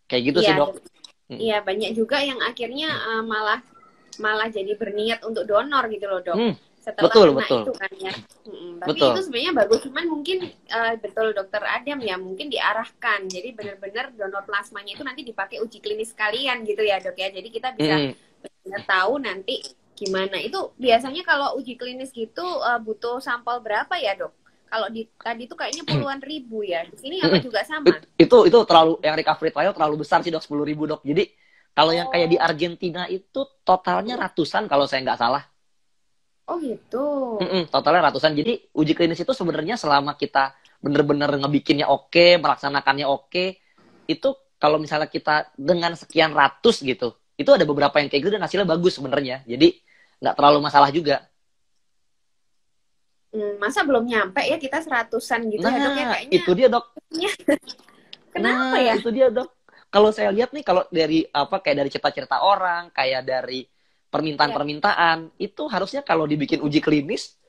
Iya, sih dok. iya banyak juga yang akhirnya malah malah jadi berniat untuk donor gitu loh dok. Hmm, Setelah betul kena betul itu kan ya. Tapi itu betul. sebenarnya bagus, cuman mungkin betul Dokter Adam ya, mungkin diarahkan. Jadi benar-benar donor plasmanya itu nanti dipakai uji klinis sekalian gitu ya dok ya. Jadi kita bisa Hmm. benar tahu nanti gimana. Itu biasanya kalau uji klinis gitu butuh sampel berapa ya dok? Kalau tadi itu kayaknya puluhan ribu ya. Di sini apa juga sama? Itu terlalu, yang recovery trial terlalu besar sih dok, 10.000 dok. Jadi kalau yang kayak di Oh, Argentina itu totalnya ratusan kalau saya nggak salah. oh gitu. Totalnya ratusan. Jadi uji klinis itu sebenarnya selama kita bener-bener ngebikinnya oke, melaksanakannya oke, itu kalau misalnya kita dengan sekian ratus gitu, itu ada beberapa yang kayak gitu dan hasilnya bagus sebenarnya. Jadi nggak terlalu masalah juga. Masa belum nyampe ya kita seratusan gitu ya dok ya Nah, kayaknya. itu dia dok. Kenapa Nah, ya? itu dia dok. Kalau saya lihat nih, kalau dari apa, kayak dari cerita-cerita orang, kayak dari Ya, permintaan-permintaan, itu harusnya kalau dibikin uji klinis,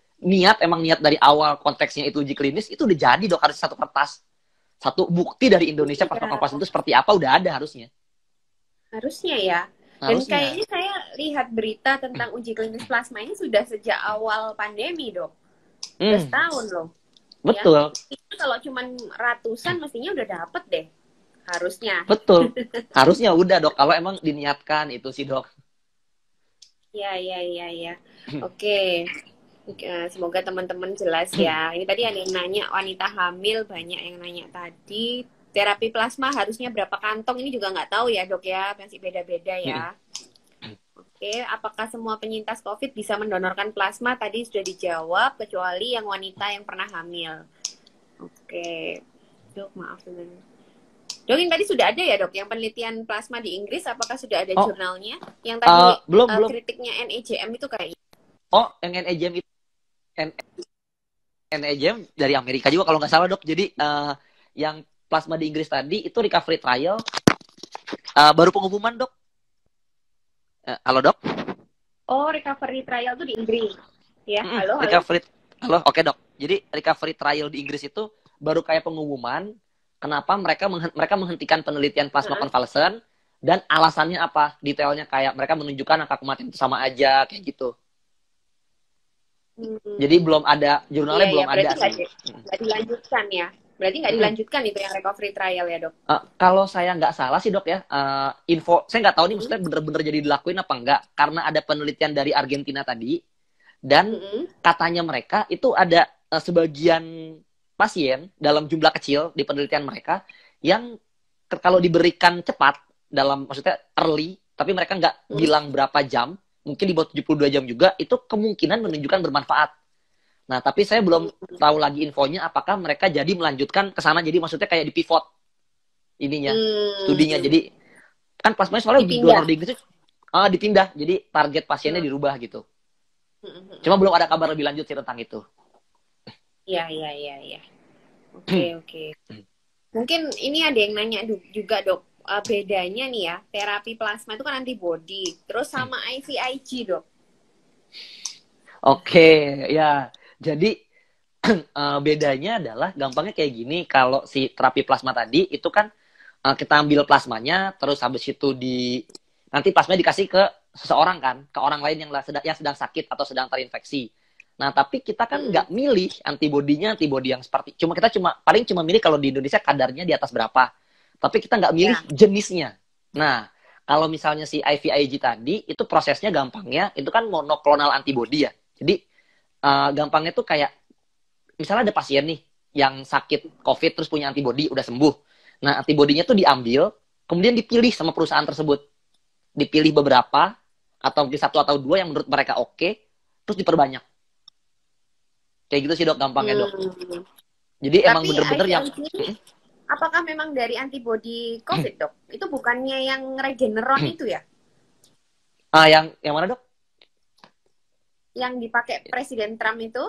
emang niat dari awal konteksnya itu uji klinis, itu udah jadi dok, harus satu kertas. Satu bukti dari Indonesia pas iya. itu seperti apa, udah ada harusnya. Harusnya ya. Dan Harusnya. kayaknya saya lihat berita tentang uji klinis plasma ini sudah sejak awal pandemi, dok. Udah Hmm, setahun loh. Ya. betul. Itu kalau cuman ratusan mestinya udah dapet deh. Harusnya. Betul. Harusnya udah dok, kalau emang diniatkan itu sih dok. Ya, ya, ya, ya. Oke. Semoga teman-teman jelas ya. Ini tadi ada yang nanya wanita hamil, banyak yang nanya tadi. Terapi plasma harusnya berapa kantong? Ini juga nggak tahu ya dok ya. Masih beda-beda ya. Oke, apakah semua penyintas COVID bisa mendonorkan plasma? Tadi sudah dijawab, kecuali yang wanita yang pernah hamil. Oke, dok maaf sebenarnya. Dok, yang tadi sudah ada ya dok, yang penelitian plasma di Inggris, apakah sudah ada Oh, jurnalnya? Yang tadi belum. kritiknya NEJM itu kayak. Oh, yang NEJM itu NEJM dari Amerika juga kalau nggak salah dok. Jadi yang plasma di Inggris tadi itu recovery trial baru pengumuman dok. Halo dok. Oh, recovery trial itu di Inggris. Ya, halo. Halo, oke dok. Jadi recovery trial di Inggris itu baru kayak pengumuman kenapa mereka menghentikan penelitian plasma konvalesen dan alasannya apa? Detailnya kayak mereka menunjukkan angka kematian itu sama aja kayak gitu. Jadi belum ada jurnalnya, belum ada sih. Nggak dilanjutkan ya. Berarti nggak dilanjutkan itu yang recovery trial ya dok? Kalau saya nggak salah sih dok ya, info saya nggak tahu nih maksudnya bener-bener jadi dilakuin apa enggak, karena ada penelitian dari Argentina tadi dan katanya mereka itu ada sebagian pasien dalam jumlah kecil di penelitian mereka yang kalau diberikan cepat dalam maksudnya early, tapi mereka nggak bilang berapa jam, mungkin di bawah 72 jam juga, itu kemungkinan menunjukkan bermanfaat. Nah, tapi saya belum tahu lagi infonya apakah mereka jadi melanjutkan ke sana, jadi maksudnya kayak di pivot ininya, studinya. Jadi kan plasmanya soalnya donor di Inggris dipindah, jadi target pasiennya dirubah gitu. Cuma belum ada kabar lebih lanjut sih tentang itu. Iya. Oke. Mungkin ini ada yang nanya juga dok, bedanya nih ya, terapi plasma itu kan antibody, terus sama IVIG dok. Oke, ya. Jadi bedanya adalah gampangnya kayak gini. Kalau si terapi plasma tadi itu kan kita ambil plasmanya, terus habis itu nanti plasmanya dikasih ke seseorang kan, ke orang lain yang sedang sakit atau sedang terinfeksi. Nah, tapi kita kan nggak milih antibody yang seperti, kita paling cuma milih kalau di Indonesia kadarnya di atas berapa. Tapi kita nggak milih jenisnya. Nah, kalau misalnya si IVIG tadi, itu prosesnya gampangnya, itu kan monoklonal antibody ya. Jadi, gampangnya tuh kayak, misalnya ada pasien nih, yang sakit COVID, terus punya antibody, udah sembuh. Nah, antibodinya tuh diambil, kemudian dipilih sama perusahaan tersebut. Dipilih beberapa, atau mungkin 1 atau 2 yang menurut mereka oke, terus diperbanyak. Kayak gitu sih dok, gampangnya dok. Jadi tapi emang bener-bener yang... Apakah memang dari antibody COVID dok? Itu bukannya yang Regeneron itu ya? Yang mana dok? Yang dipakai Presiden Trump itu?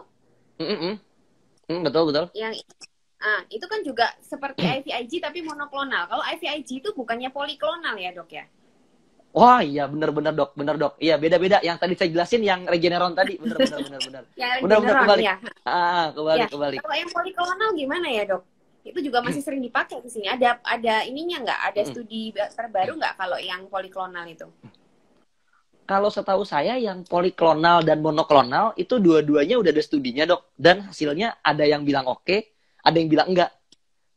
Betul. Itu kan juga seperti IVIG tapi monoklonal. Kalau IVIG itu bukannya poliklonal ya dok ya? Wah iya bener dok. Iya beda-beda. Yang tadi saya jelasin yang Regeneron tadi bener. Bener kebalik. Ya. Kebalik. Kalau yang poliklonal gimana ya dok? Itu juga masih sering dipakai di sini. Ada ininya nggak? Ada studi terbaru nggak kalau yang poliklonal itu? Kalau setahu saya yang poliklonal dan monoklonal itu dua-duanya udah ada studinya dok. Dan hasilnya ada yang bilang oke, ada yang bilang enggak.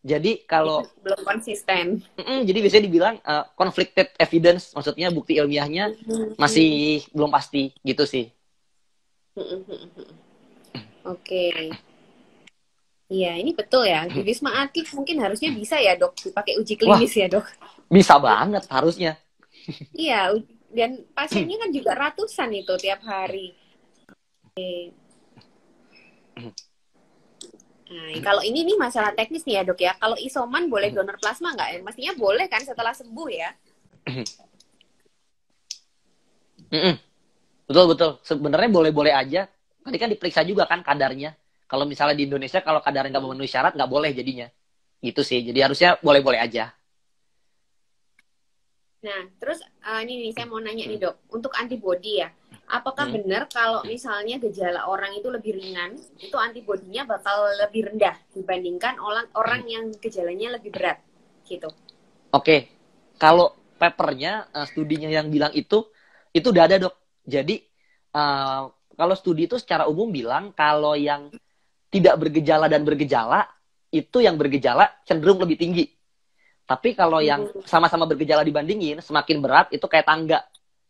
Jadi kalau belum konsisten. Jadi biasanya dibilang conflicted evidence, maksudnya bukti ilmiahnya masih belum pasti gitu sih. Oke. Iya, ini betul ya. Di Wisma Atlet mungkin harusnya bisa ya dok dipakai uji klinis. Wah, ya dok. Bisa banget harusnya. Iya, dan pasiennya kan juga ratusan itu tiap hari. Oke. Nah, kalau ini nih masalah teknis nih ya dok ya. Kalau isoman boleh donor plasma nggak? Mestinya boleh kan setelah sembuh ya? Betul. Sebenarnya boleh-boleh aja. Tadi kan diperiksa juga kan kadarnya. Kalau misalnya di Indonesia kalau kadarnya nggak memenuhi syarat nggak boleh jadinya. Gitu sih. Jadi harusnya boleh-boleh aja. Nah, terus ini nih saya mau nanya nih dok. Untuk antibody ya. Apakah benar kalau misalnya gejala orang itu lebih ringan, itu antibodinya bakal lebih rendah dibandingkan orang yang gejalanya lebih berat, gitu? Oke, kalau papernya, studinya yang bilang itu udah ada dok. Jadi kalau studi itu secara umum bilang kalau yang tidak bergejala dan bergejala itu yang bergejala cenderung lebih tinggi. Tapi kalau yang sama-sama bergejala dibandingin semakin berat itu kayak tangga,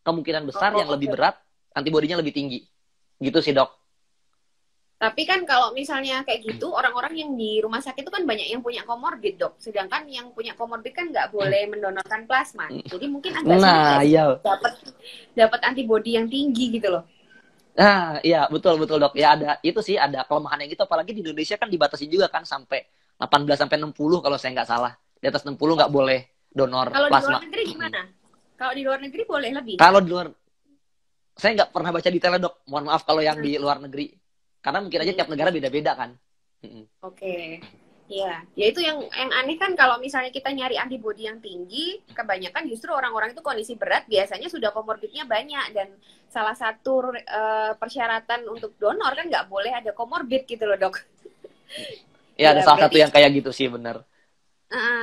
kemungkinan besar yang lebih berat antibodinya lebih tinggi. Gitu sih, Dok. Tapi kan kalau misalnya kayak gitu, orang-orang yang di rumah sakit itu kan banyak yang punya komorbid, Dok. Sedangkan yang punya komorbid kan nggak boleh mendonorkan plasma. Jadi mungkin agak sulit dapat antibodi yang tinggi gitu loh. Nah, iya, betul, Dok. Ya ada, itu sih ada kelemahannya gitu. Apalagi di Indonesia kan dibatasi juga kan sampai 18 sampai 60 kalau saya nggak salah. Di atas 60 nggak boleh donor Kalau di luar plasma. negeri gimana? Kalau di luar negeri boleh lebih? Kalau di luar, saya nggak pernah baca detailnya dok. Mohon maaf kalau yang Hmm. di luar negeri. Karena mungkin aja tiap negara beda-beda kan. Oke. Ya, ya itu yang aneh kan kalau misalnya kita nyari antibodi yang tinggi, kebanyakan justru orang-orang itu kondisi berat biasanya sudah komorbidnya banyak dan salah satu persyaratan untuk donor kan nggak boleh ada komorbid gitu loh dok. Ya ada Ya salah satu berarti yang kayak gitu sih bener.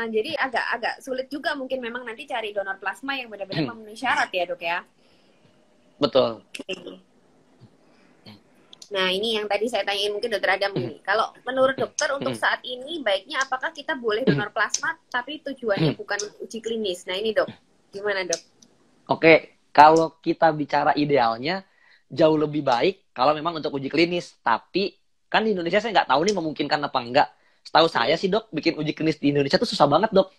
jadi agak sulit juga mungkin memang nanti cari donor plasma yang benar-benar memenuhi syarat ya dok ya. Betul. Oke. Nah, ini yang tadi saya tanyain mungkin dokter Adam ini. Kalau menurut dokter untuk saat ini baiknya apakah kita boleh donor plasma tapi tujuannya bukan uji klinis. Nah, ini dok, gimana dok? Oke, kalau kita bicara idealnya jauh lebih baik kalau memang untuk uji klinis. Tapi kan di Indonesia saya nggak tahu nih memungkinkan apa enggak. Setahu saya sih dok, bikin uji klinis di Indonesia tuh susah banget dok.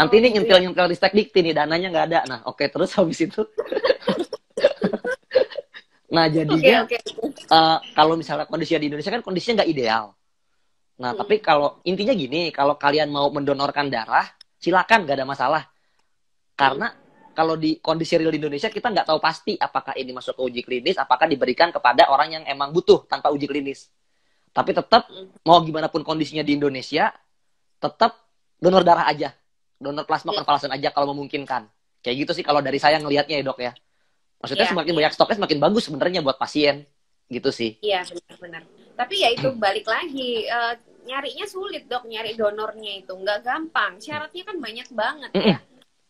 Nanti Oh, ini gitu ya. nyentil-nyentil Ristek Dikti nih, dananya nggak ada. Nah, oke, terus habis itu. Nah, Oke, jadinya oke. kalau misalnya kondisinya di Indonesia kan kondisinya nggak ideal. Nah, Hmm. tapi kalau intinya gini, kalau kalian mau mendonorkan darah, silakan, nggak ada masalah. Karena kalau di kondisi real di Indonesia, kita nggak tahu pasti apakah ini masuk ke uji klinis, apakah diberikan kepada orang yang emang butuh tanpa uji klinis. Tapi tetap, mau gimana pun kondisinya di Indonesia, tetap donor darah aja. Donor plasma konvalesen aja kalau memungkinkan. Kayak gitu sih kalau dari saya ngelihatnya ya dok ya. Maksudnya Iya, semakin iya. banyak stoknya semakin bagus sebenarnya buat pasien. Gitu sih. Iya, benar-benar. Tapi ya itu balik lagi, nyarinya sulit dok, nyari donornya itu nggak gampang. Syaratnya kan banyak banget ya.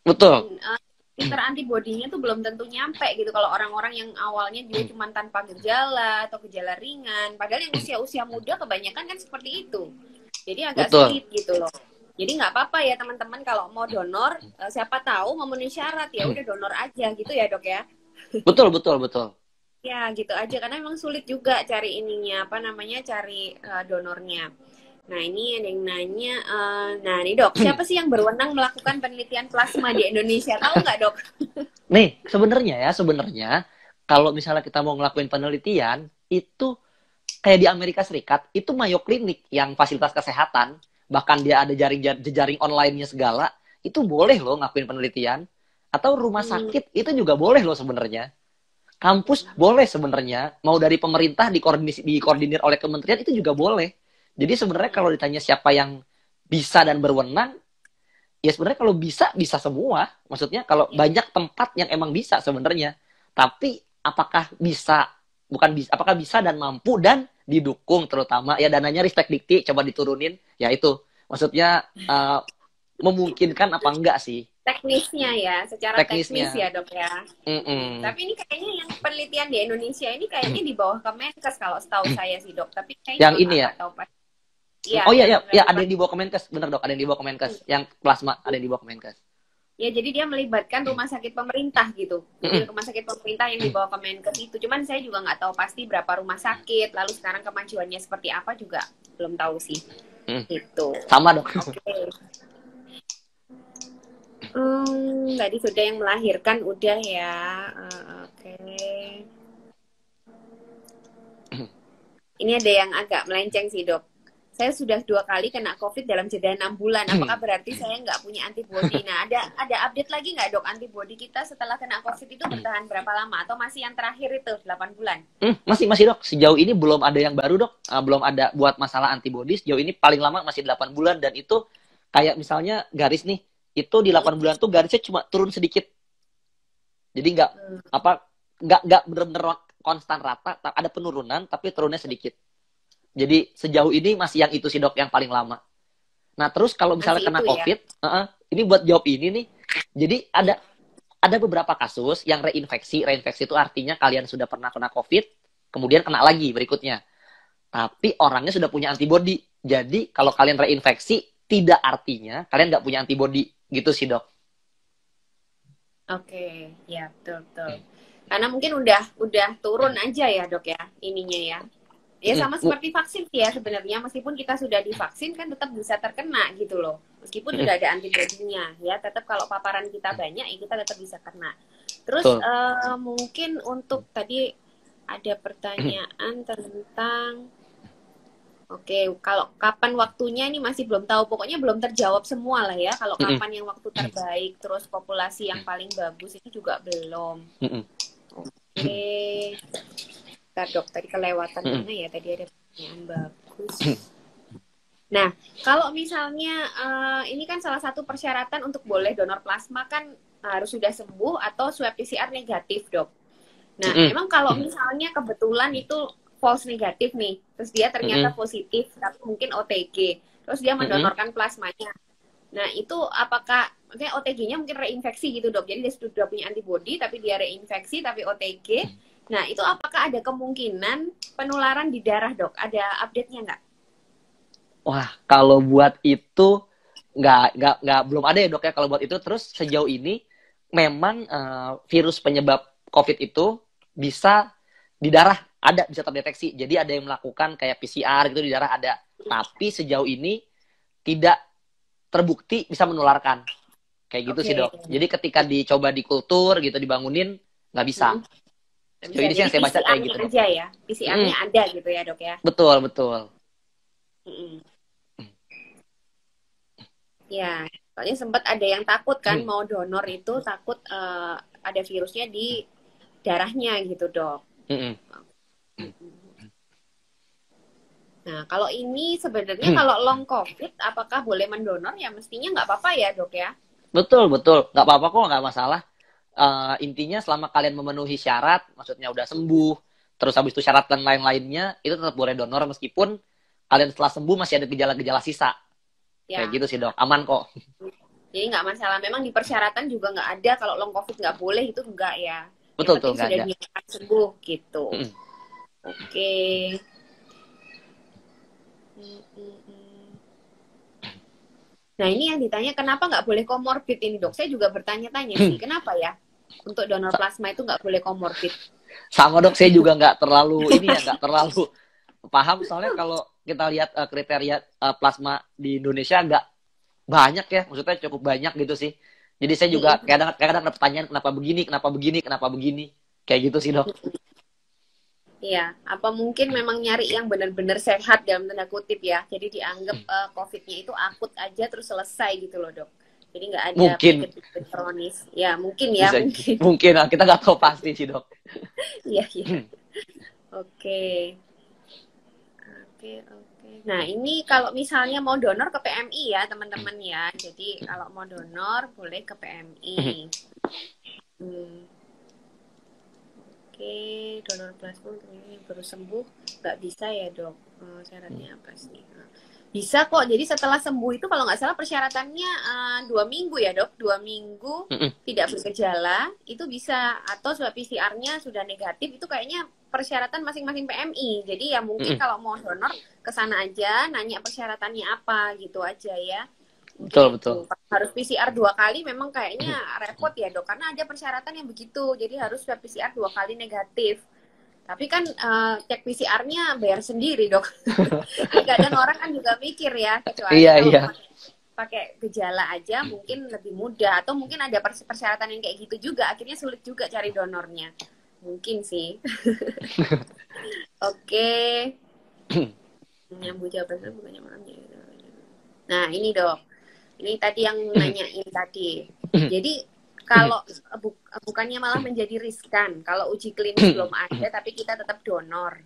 Betul. Dan titer antibodinya tuh belum tentu nyampe gitu kalau orang-orang yang awalnya dia cuma tanpa gejala atau gejala ringan, padahal yang usia-usia muda kebanyakan kan seperti itu, jadi agak Betul. sulit gitu loh. Jadi nggak apa-apa ya teman-teman kalau mau donor, siapa tahu memenuhi syarat ya udah donor aja gitu ya dok ya. Betul, betul, betul. Ya gitu aja karena memang sulit juga cari ininya apa namanya cari donornya. Nah ini ada yang nanya, nah nih dok, siapa sih yang berwenang melakukan penelitian plasma di Indonesia? Tahu nggak dok? Nih, sebenarnya kalau misalnya kita mau ngelakuin penelitian, itu kayak di Amerika Serikat, itu Mayo Clinic yang fasilitas kesehatan, bahkan dia ada jejaring online-nya segala, itu boleh loh ngelakuin penelitian. Atau rumah sakit itu juga boleh loh sebenarnya. Kampus boleh sebenarnya, mau dari pemerintah dikoordinir oleh kementerian itu juga boleh. Jadi sebenarnya kalau ditanya siapa yang bisa dan berwenang, ya sebenarnya kalau bisa bisa semua. Maksudnya kalau banyak tempat yang emang bisa sebenarnya. Tapi apakah bisa bukan bisa apakah bisa dan mampu dan didukung terutama ya dananya Ristek Dikti coba diturunin ya itu. Maksudnya memungkinkan apa enggak sih? Teknisnya ya, secara teknis Teknisnya. ya dok ya. Tapi ini kayaknya yang penelitian di Indonesia ini kayaknya di bawah Kemenkes kalau setahu saya sih dok. Tapi saya Yang juga ini ya. nggak tahu pasti. Iya, Oh iya yang ya, ya ada relevant. yang dibawa Kemenkes, bener dok, ada yang dibawa Kemenkes. Yang plasma ada yang dibawa Kemenkes. Ya jadi dia melibatkan rumah sakit pemerintah gitu. Jadi rumah sakit pemerintah yang dibawa Kemenkes itu. Cuman saya juga nggak tahu pasti berapa rumah sakit. Lalu sekarang kemajuannya seperti apa juga belum tahu sih. Gitu. Sama dok. Oke. Tadi sudah yang melahirkan udah ya. Oke. Ini ada yang agak melenceng sih dok. Saya sudah 2 kali kena COVID dalam jeda 6 bulan. Apakah berarti saya nggak punya antibodi? Nah, ada update lagi nggak dok? Antibodi kita setelah kena COVID itu bertahan berapa lama? Atau masih yang terakhir itu 8 bulan? Masih dok. Sejauh ini belum ada yang baru dok. Belum ada buat masalah antibodi. Sejauh ini paling lama masih 8 bulan. Dan itu kayak misalnya garis nih. Itu di 8 bulan tuh garisnya cuma turun sedikit. Jadi nggak bener-bener konstan rata. Ada penurunan tapi turunnya sedikit. Jadi sejauh ini masih yang itu sih dok yang paling lama. Nah terus kalau misalnya Masih kena itu COVID, ya? ini buat jawab ini nih. Jadi ada beberapa kasus yang reinfeksi. Reinfeksi itu artinya kalian sudah pernah kena COVID, kemudian kena lagi berikutnya. Tapi orangnya sudah punya antibodi. Jadi kalau kalian reinfeksi, tidak artinya kalian nggak punya antibodi. Gitu sih dok. Oke, ya betul. Karena mungkin udah turun aja ya dok ya ininya ya. Ya sama seperti vaksin sih ya sebenarnya, meskipun kita sudah divaksin kan tetap bisa terkena gitu loh. Meskipun sudah ada antibodinya ya, tetap kalau paparan kita banyak ya kita tetap bisa kena. Terus mungkin untuk tadi ada pertanyaan tentang Oke, kalau kapan waktunya ini masih belum tahu. Pokoknya belum terjawab semua lah ya. Kalau Mm-mm. kapan yang waktu terbaik, terus populasi yang paling bagus itu juga belum. Mm-mm. Oke, Kak Dok, tadi kelewatan Mm-mm. mana ya? Tadi ada pertanyaan bagus. Nah, kalau misalnya ini kan salah satu persyaratan untuk boleh donor plasma kan harus sudah sembuh atau swab PCR negatif, Dok. Nah, Mm-mm. memang kalau misalnya kebetulan itu false negatif nih, terus dia ternyata Mm-mm. positif, tapi mungkin OTG, terus dia Mm-mm. mendonorkan plasmanya. Nah, itu apakah, maksudnya OTG-nya mungkin reinfeksi gitu, Dok. Jadi dia sudah punya antibody, tapi dia reinfeksi, tapi OTG. Nah, itu apakah ada kemungkinan penularan di darah, Dok? Ada update-nya nggak? Wah, kalau buat itu nggak belum ada ya dok ya kalau buat itu. Terus sejauh ini memang virus penyebab COVID itu bisa di darah ada, bisa terdeteksi. Jadi ada yang melakukan kayak PCR gitu di darah ada. Tapi sejauh ini tidak terbukti bisa menularkan. Kayak gitu sih Oke. dok. Jadi ketika dicoba di kultur gitu dibangunin nggak bisa. Hmm, Sejauh bisa. ini sih Jadi yang saya baca kayak PCR-nya gitu dok. aja ya. PCR-nya ada gitu ya, Dok ya. Betul betul. Mm-mm. Ya, soalnya sempat ada yang takut kan mau donor itu takut ada virusnya di darahnya gitu, Dok. Nah, kalau ini sebenarnya kalau long COVID, apakah boleh mendonor? Ya mestinya nggak apa-apa ya, Dok ya. Betul betul. Nggak apa-apa kok, nggak masalah. Intinya selama kalian memenuhi syarat, maksudnya udah sembuh, terus habis itu syarat dan lain-lainnya, itu tetap boleh donor meskipun kalian setelah sembuh masih ada gejala-gejala sisa. Kayak Ya, gitu sih dok, aman kok. jadi nggak masalah. Memang di persyaratan juga nggak ada kalau long COVID nggak boleh itu nggak ya. Yang Betul tuh, penting nggak sudah ada. dinyatakan sembuh gitu. Mm-mm. Oke. Mm-mm. Nah ini yang ditanya kenapa nggak boleh komorbid ini dok? Saya juga bertanya-tanya sih, kenapa ya untuk donor plasma itu nggak boleh komorbid? Sama dok, saya juga nggak terlalu ini ya, nggak terlalu paham soalnya kalau kita lihat kriteria plasma di Indonesia nggak banyak ya, maksudnya cukup banyak gitu sih. Jadi saya juga kadang-kadang ada pertanyaan kenapa begini, kenapa begini, kenapa begini, kayak gitu sih dok. Iya, apa mungkin memang nyari yang benar-benar sehat dalam tanda kutip ya. Jadi dianggap COVID-nya itu akut aja terus selesai gitu loh dok. Jadi nggak ada Mungkin penyakit kronis. Ya mungkin ya, bisa, mungkin. mungkin kita nggak tahu pasti sih dok. Iya, iya. Oke. Oke, oke. Nah, ini kalau misalnya mau donor ke PMI ya, teman-teman ya. Jadi, kalau mau donor boleh ke PMI. Oke, donor plasma untuk yang baru sembuh nggak bisa ya dok? Syaratnya apa sih? Bisa kok. Jadi setelah sembuh itu kalau nggak salah persyaratannya 2 minggu ya dok. 2 minggu tidak bergejala itu bisa. Atau swab PCR-nya sudah negatif itu kayaknya persyaratan masing-masing PMI. Jadi ya mungkin kalau mau donor ke sana aja, nanya persyaratannya apa gitu aja ya. Betul Gitu. betul. Harus PCR 2 kali memang kayaknya repot ya dok, karena ada persyaratan yang begitu. Jadi harus swab PCR 2 kali negatif. Tapi kan cek PCR-nya bayar sendiri dok. Kadang orang kan juga mikir ya, kecuali kalau pakai gejala aja mungkin lebih mudah. Atau mungkin ada persyaratan yang kayak gitu juga, akhirnya sulit juga cari donornya. Mungkin sih. Oke. Nyambung jawaban bukannya malamnya. Nah ini dok. Ini tadi yang nanyain tadi. Jadi kalau bukannya malah menjadi riskan kalau uji klinis belum ada tapi kita tetap donor.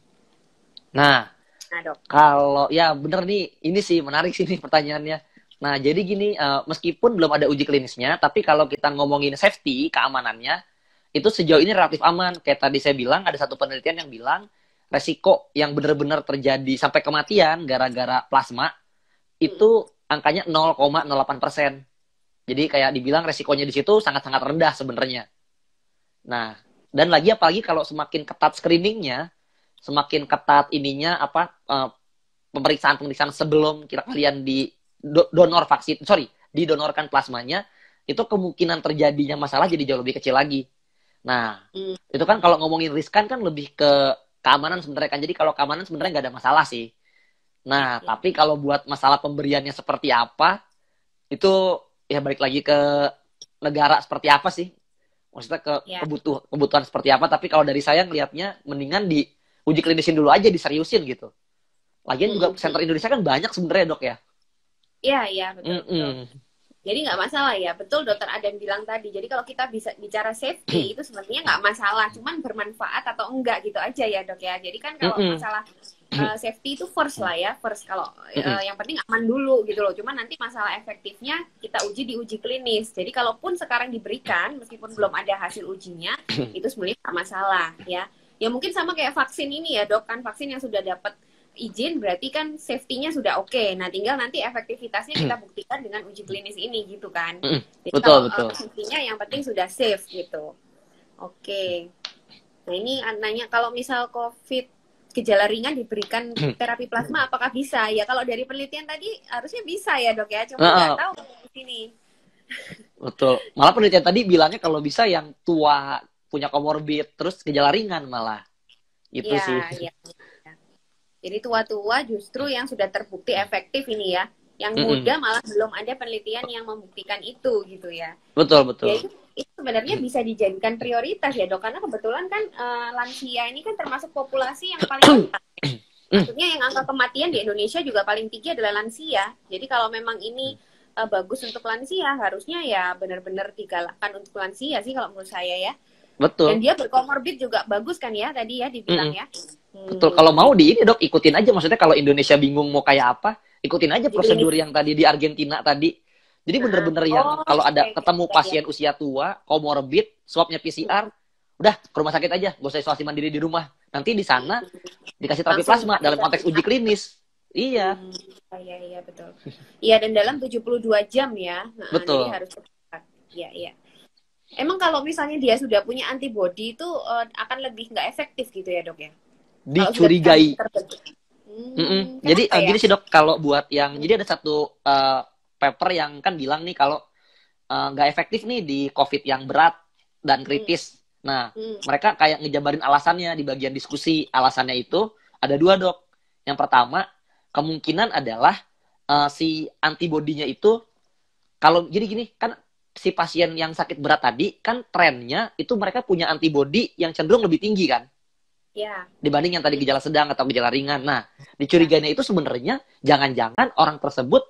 Nah dok. Kalau ya bener nih, ini sih menarik sih nih pertanyaannya. Nah jadi gini, meskipun belum ada uji klinisnya, tapi kalau kita ngomongin safety, keamanannya, itu sejauh ini relatif aman. Kayak tadi saya bilang, ada satu penelitian yang bilang resiko yang benar-benar terjadi sampai kematian gara-gara plasma itu angkanya 0,08%. Jadi kayak dibilang resikonya di situ sangat-sangat rendah sebenarnya. Nah, dan apalagi kalau semakin ketat screeningnya, semakin ketat ininya pemeriksaan sebelum kalian di donor vaksin, didonorkan plasmanya, itu kemungkinan terjadinya masalah jadi jauh lebih kecil lagi. Nah, itu kan kalau ngomongin riskan kan lebih ke keamanan sebenarnya kan. Jadi kalau keamanan sebenarnya nggak ada masalah sih. Nah, tapi kalau buat masalah pemberiannya seperti apa, itu ya balik lagi ke negara seperti apa sih. Maksudnya ke kebutuhan seperti apa. Tapi kalau dari saya ngelihatnya mendingan di uji klinisin dulu aja, diseriusin gitu. Lagian juga center Indonesia kan banyak sebenarnya dok ya. Iya, iya, betul. Jadi nggak masalah ya, betul dokter Adam bilang tadi. Jadi kalau kita bisa bicara safety itu sebenarnya nggak masalah, cuman bermanfaat atau enggak gitu aja ya dok ya. Jadi kan kalau masalah safety itu first lah ya, first kalau yang penting aman dulu gitu loh. Cuman nanti masalah efektifnya kita uji di uji klinis. Jadi kalaupun sekarang diberikan meskipun belum ada hasil ujinya, itu sebenarnya nggak masalah ya. Ya mungkin sama kayak vaksin ini ya dok, kan vaksin yang sudah dapat izin berarti kan safety-nya sudah oke. Nah, tinggal nanti efektivitasnya kita buktikan dengan uji klinis ini gitu kan. Jadi betul. safety-nya yang penting sudah safe gitu. Oke. Nah, ini nanya kalau misal COVID gejala ringan diberikan terapi plasma apakah bisa? Ya kalau dari penelitian tadi harusnya bisa ya, Dok ya. Cuma nggak tahu di sini. Betul. Malah penelitian tadi bilangnya kalau bisa yang tua, punya komorbid, terus gejala ringan malah. Itu sih. Iya. Jadi tua-tua justru yang sudah terbukti efektif ini ya. Yang muda malah belum ada penelitian yang membuktikan itu gitu ya. Betul. Ya, itu sebenarnya bisa dijadikan prioritas ya dok. Karena kebetulan kan lansia ini kan termasuk populasi yang paling rentan. Maksudnya yang angka kematian di Indonesia juga paling tinggi adalah lansia. Jadi kalau memang ini bagus untuk lansia, harusnya ya benar-benar digalakkan untuk lansia sih kalau menurut saya ya. Betul. Dan dia berkomorbid juga bagus kan ya tadi ya dibilang ya. Betul. Kalau mau di ini dok, ikutin aja. Maksudnya kalau Indonesia bingung mau kayak apa, ikutin aja prosedur yang tadi di Argentina tadi. Jadi bener-bener yang kalau ada ketemu pasien usia tua, komorbid, swabnya PCR, udah ke rumah sakit aja, gak usah isolasi mandiri di rumah. Nanti di sana dikasih terapi plasma dalam konteks uji klinis. Iya. Iya betul. Iya dan dalam 72 jam ya. Betul. Jadi harus cepat. Iya. Emang kalau misalnya dia sudah punya antibody itu akan lebih nggak efektif gitu ya dok ya? Dicurigai. Jadi ya? gini sih dok, kalau buat yang jadi ada satu paper yang kan bilang nih kalau nggak efektif nih di COVID yang berat dan kritis. Nah, mereka kayak ngejabarin alasannya di bagian diskusi. Alasannya itu ada dua dok. Yang pertama, kemungkinan adalah si antibodinya itu kalau jadi gini kan si pasien yang sakit berat tadi kan trennya itu mereka punya antibodi yang cenderung lebih tinggi kan. Ya. Dibanding yang tadi gejala sedang atau gejala ringan. Nah, dicurigainya itu sebenarnya jangan-jangan orang tersebut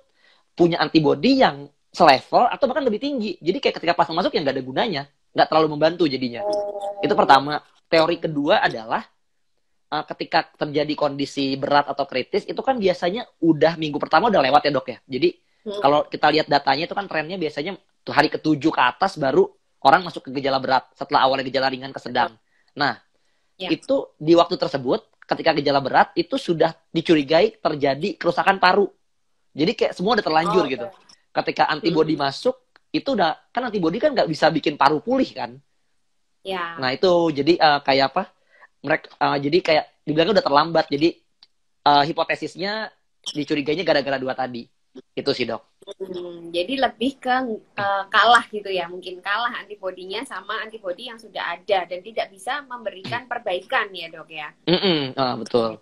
punya antibodi yang selevel atau bahkan lebih tinggi. Jadi kayak ketika plasma masuk yang nggak ada gunanya, nggak terlalu membantu jadinya. Itu pertama. Teori kedua adalah ketika terjadi kondisi berat atau kritis, itu kan biasanya udah minggu pertama udah lewat ya dok ya. Jadi kalau kita lihat datanya itu kan trennya biasanya hari ke-7 ke atas baru orang masuk ke gejala berat setelah awalnya gejala ringan ke sedang. Nah, itu di waktu tersebut ketika gejala berat itu sudah dicurigai terjadi kerusakan paru. Jadi kayak semua udah terlanjur gitu. Ketika antibodi masuk itu udah kan antibodi kan nggak bisa bikin paru pulih kan. Ya. Nah itu jadi kayak apa? Mereka jadi kayak dibilangnya udah terlambat. Jadi hipotesisnya dicurigainya gara-gara dua tadi. Itu sih dok. Jadi lebih ke kalah gitu ya, mungkin kalah antibodinya sama antibodi yang sudah ada dan tidak bisa memberikan perbaikan ya dok ya. Betul.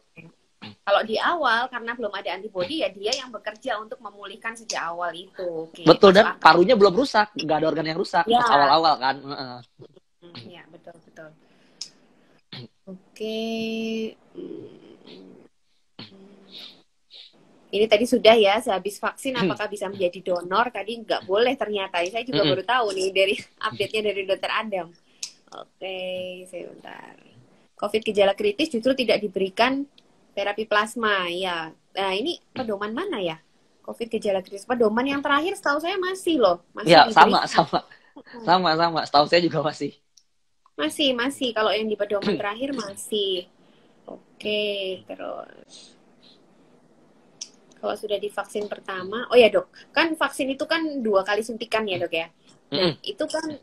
Kalau di awal karena belum ada antibodi ya dia yang bekerja untuk memulihkan sejak awal itu. Betul dan parunya belum rusak, nggak ada organ yang rusak pas awal-awal kan. Ya betul. Oke. Ini tadi sudah ya, sehabis vaksin apakah bisa menjadi donor? Tadi nggak boleh ternyata. Saya juga baru tahu nih dari update-nya dari Dokter Adam. Oke, sebentar. COVID gejala kritis justru tidak diberikan terapi plasma. Ya, nah ini pedoman mana ya? COVID gejala kritis. Pedoman yang terakhir setahu saya masih loh. Masih ya, diberikan. sama. Setahu saya juga masih. Masih. Kalau yang di pedoman terakhir masih. Oke, terus. Kalau sudah divaksin pertama, oh ya dok, kan vaksin itu kan 2 kali suntikan ya dok ya. Nah itu kan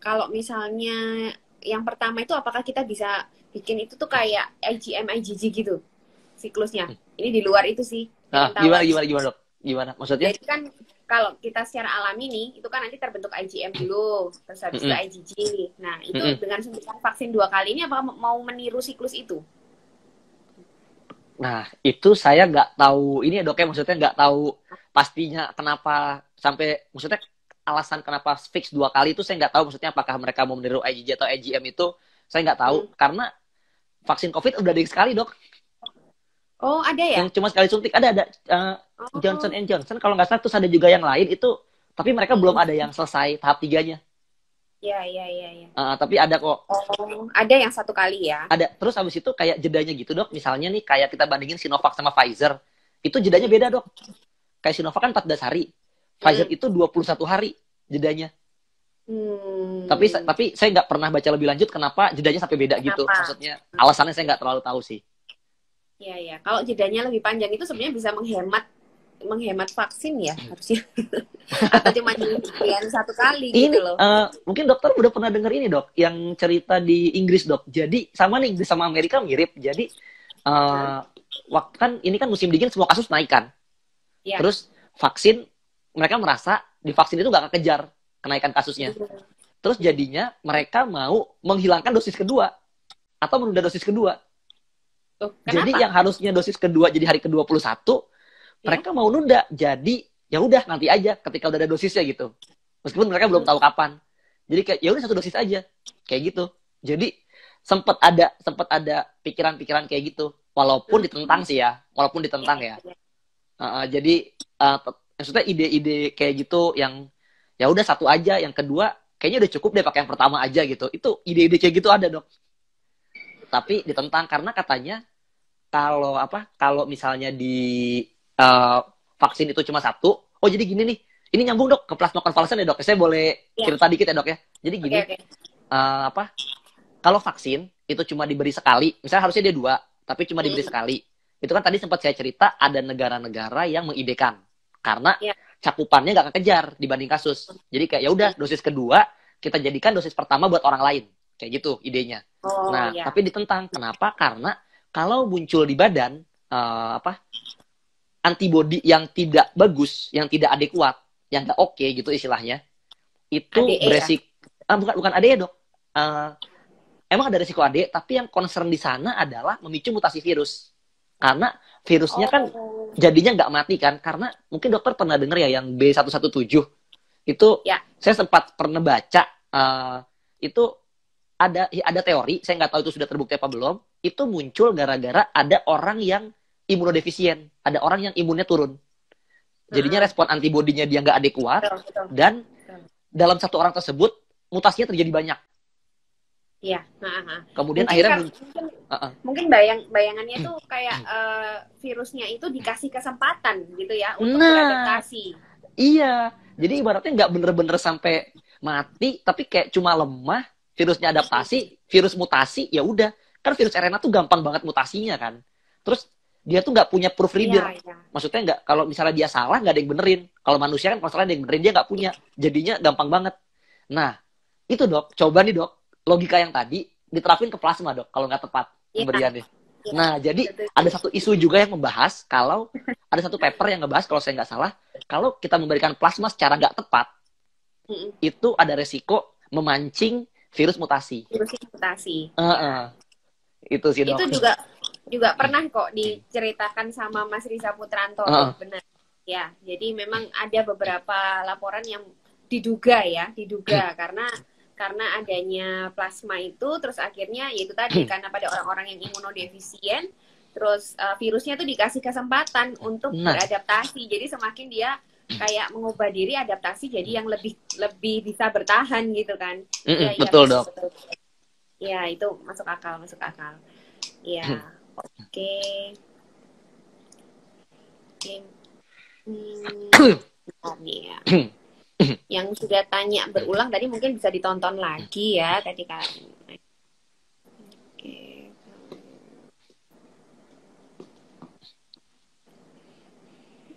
kalau misalnya yang pertama itu apakah kita bisa bikin itu tuh kayak IgM, IgG gitu siklusnya? Ini di luar itu sih. Nah, gimana dok? Gimana? Maksudnya? Jadi kan kalau kita secara alami nih, itu kan nanti terbentuk IgM dulu, terus habis itu IgG. Nah itu dengan suntikan vaksin 2 kali ini apakah mau meniru siklus itu? Nah, itu saya nggak tahu ini ya dok ya, maksudnya nggak tahu pastinya kenapa sampai, maksudnya alasan kenapa fix 2 kali itu saya nggak tahu, maksudnya apakah mereka mau meniru IgG atau IgM itu saya nggak tahu, karena vaksin COVID udah ada sekali dok. Oh, ada ya? Yang cuma sekali suntik ada Johnson Oh. Johnson kalau nggak salah, terus ada juga yang lain itu, tapi mereka belum ada yang selesai tahap 3-nya. Iya, iya, iya, iya. Tapi ada kok. Oh, ada yang 1 kali ya? Ada. Terus habis itu kayak jedanya gitu, Dok. Misalnya nih kayak kita bandingin Sinovac sama Pfizer. Itu jedanya beda, Dok. Kayak Sinovac kan 14 hari. Pfizer itu 21 hari jedanya. Tapi saya nggak pernah baca lebih lanjut kenapa jedanya sampai beda gitu. Kenapa? Maksudnya alasannya saya nggak terlalu tahu sih. Iya, ya. Kalau jedanya lebih panjang itu sebenarnya bisa menghemat vaksin ya harusnya. Atau cuma pilihan 1 kali Ini gitu loh. mungkin dokter udah pernah denger ini, Dok, yang cerita di Inggris, Dok. Jadi sama nih, Inggris sama Amerika mirip. Jadi waktu kan ini kan musim dingin, semua kasus naik kan. Ya. Terus vaksin, mereka merasa di vaksin itu nggak kekejar kenaikan kasusnya. Terus jadinya mereka mau menghilangkan dosis kedua atau menunda dosis kedua. Oh, Jadi kenapa? yang harusnya dosis kedua jadi hari ke-21, mereka mau nunda. Jadi ya udah nanti aja ketika udah ada dosisnya gitu. Meskipun mereka belum tahu kapan. Jadi kayak ya udah 1 dosis aja. Kayak gitu. Jadi sempat ada pikiran-pikiran kayak gitu. Walaupun ditentang sih ya. Walaupun ditentang ya. Jadi maksudnya ide-ide kayak gitu yang ya udah 1 aja, yang kedua kayaknya udah cukup deh pakai yang pertama aja gitu. Itu ide-ide kayak gitu ada, Dok. Tapi ditentang karena katanya kalau misalnya di vaksin itu cuma 1, oh jadi gini nih, ini nyambung, Dok, ke plasma konvalesen ya, Dok. Saya boleh cerita dikit ya, Dok ya. Jadi gini, Okay. Kalau vaksin itu cuma diberi sekali, misalnya harusnya dia 2, tapi cuma diberi sekali. Itu kan tadi sempat saya cerita ada negara-negara yang mengidekan karena cakupannya nggak kekejar dibanding kasus. Jadi kayak ya udah dosis kedua kita jadikan dosis pertama buat orang lain, kayak gitu idenya. Tapi ditentang. Kenapa? Karena kalau muncul di badan antibodi yang tidak bagus, yang tidak adekuat, yang nggak oke gitu istilahnya, itu beresik. Bukan ADE, Dok. Emang ada risiko ADE, tapi yang concern di sana adalah memicu mutasi virus. Karena virusnya kan jadinya nggak mati kan, karena mungkin dokter pernah dengar ya yang B117 itu, saya sempat pernah baca itu ada teori, saya nggak tahu itu sudah terbukti apa belum, itu muncul gara-gara ada orang yang imunodefisien, ada orang yang imunnya turun. Jadinya respon antibodinya dia nggak adekuat, dan dalam 1 orang tersebut mutasinya terjadi banyak. Iya. Kemudian mungkin akhirnya mungkin bayangannya tuh kayak virusnya itu dikasih kesempatan gitu ya untuk beradaptasi. Iya. Jadi ibaratnya nggak bener-bener sampai mati, tapi kayak cuma lemah, virusnya adaptasi, virus mutasi, ya udah. Kan virus RNA tuh gampang banget mutasinya kan. Terus dia tuh nggak punya proofreader. Maksudnya nggak, kalau misalnya dia salah nggak ada yang benerin. Kalau manusia kan kalau salah ada yang benerin, dia nggak punya. Jadinya gampang banget. Nah, itu, Dok. Coba nih, Dok, logika yang tadi diterapin ke plasma, Dok, kalau nggak tepat pemberiannya. Nah, jadi ada satu isu juga yang membahas, kalau ada satu paper yang ngebahas, kalau saya nggak salah, kalau kita memberikan plasma secara nggak tepat, itu ada resiko memancing virus mutasi. Itu sih, Dok. Itu juga pernah kok diceritakan sama Mas Riza Putranto, benar. Ya, jadi memang ada beberapa laporan yang diduga karena adanya plasma itu, terus akhirnya yaitu tadi karena pada orang-orang yang imunodefisien, terus virusnya tuh dikasih kesempatan untuk beradaptasi. Jadi semakin dia kayak mengubah diri, adaptasi, jadi yang lebih bisa bertahan gitu kan. Betul, Dok. Betul. Ya, itu masuk akal. Ya, oke. Ya. Yang sudah tanya berulang tadi mungkin bisa ditonton lagi ya tadi kan. Oke.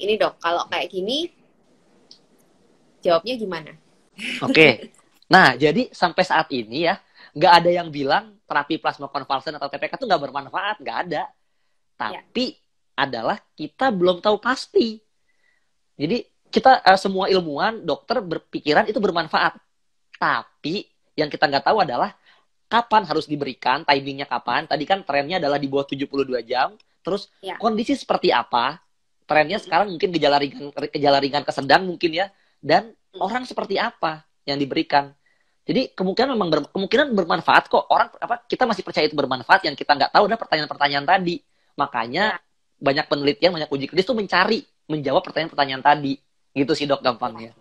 Ini, Dok, kalau kayak gini jawabnya gimana? Oke. Nah, jadi sampai saat ini ya nggak ada yang bilang terapi plasma konvalesen atau TPK itu nggak bermanfaat, nggak ada. Tapi adalah kita belum tahu pasti. Jadi kita semua ilmuwan, dokter berpikiran itu bermanfaat. Tapi yang kita nggak tahu adalah kapan harus diberikan, timingnya kapan. Tadi kan trennya adalah di bawah 72 jam. Terus kondisi seperti apa? Trennya sekarang mungkin gejala ringan ke sedang mungkin ya. Dan orang seperti apa yang diberikan. Jadi kemungkinan bermanfaat kok. Orang kita masih percaya itu bermanfaat. Yang kita nggak tahu adalah pertanyaan-pertanyaan tadi. Makanya banyak penelitian, banyak uji klinis tuh menjawab pertanyaan-pertanyaan tadi. Gitu sih dok gampangnya.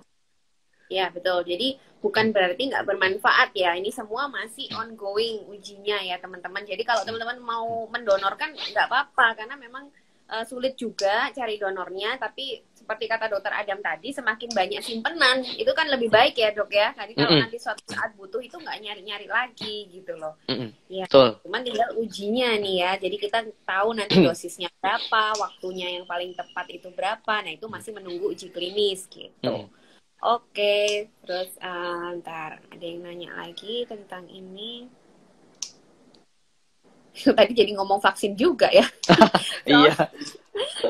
Ya, betul. Jadi bukan berarti nggak bermanfaat ya. Ini semua masih ongoing ujinya ya, teman-teman. Jadi kalau teman-teman mau mendonorkan nggak apa-apa, karena memang sulit juga cari donornya. Tapi seperti kata dokter Adam tadi, semakin banyak simpenan, itu kan lebih baik ya dok ya. Jadi kalau nanti suatu saat butuh itu nggak nyari-nyari lagi gitu loh. Ya, Betul. cuman tinggal ujinya nih ya. Jadi kita tahu nanti dosisnya berapa, waktunya yang paling tepat itu berapa. Nah, itu masih menunggu uji klinis gitu. Oke, terus ntar ada yang nanya lagi tentang ini. Tadi jadi ngomong vaksin juga ya. Iya.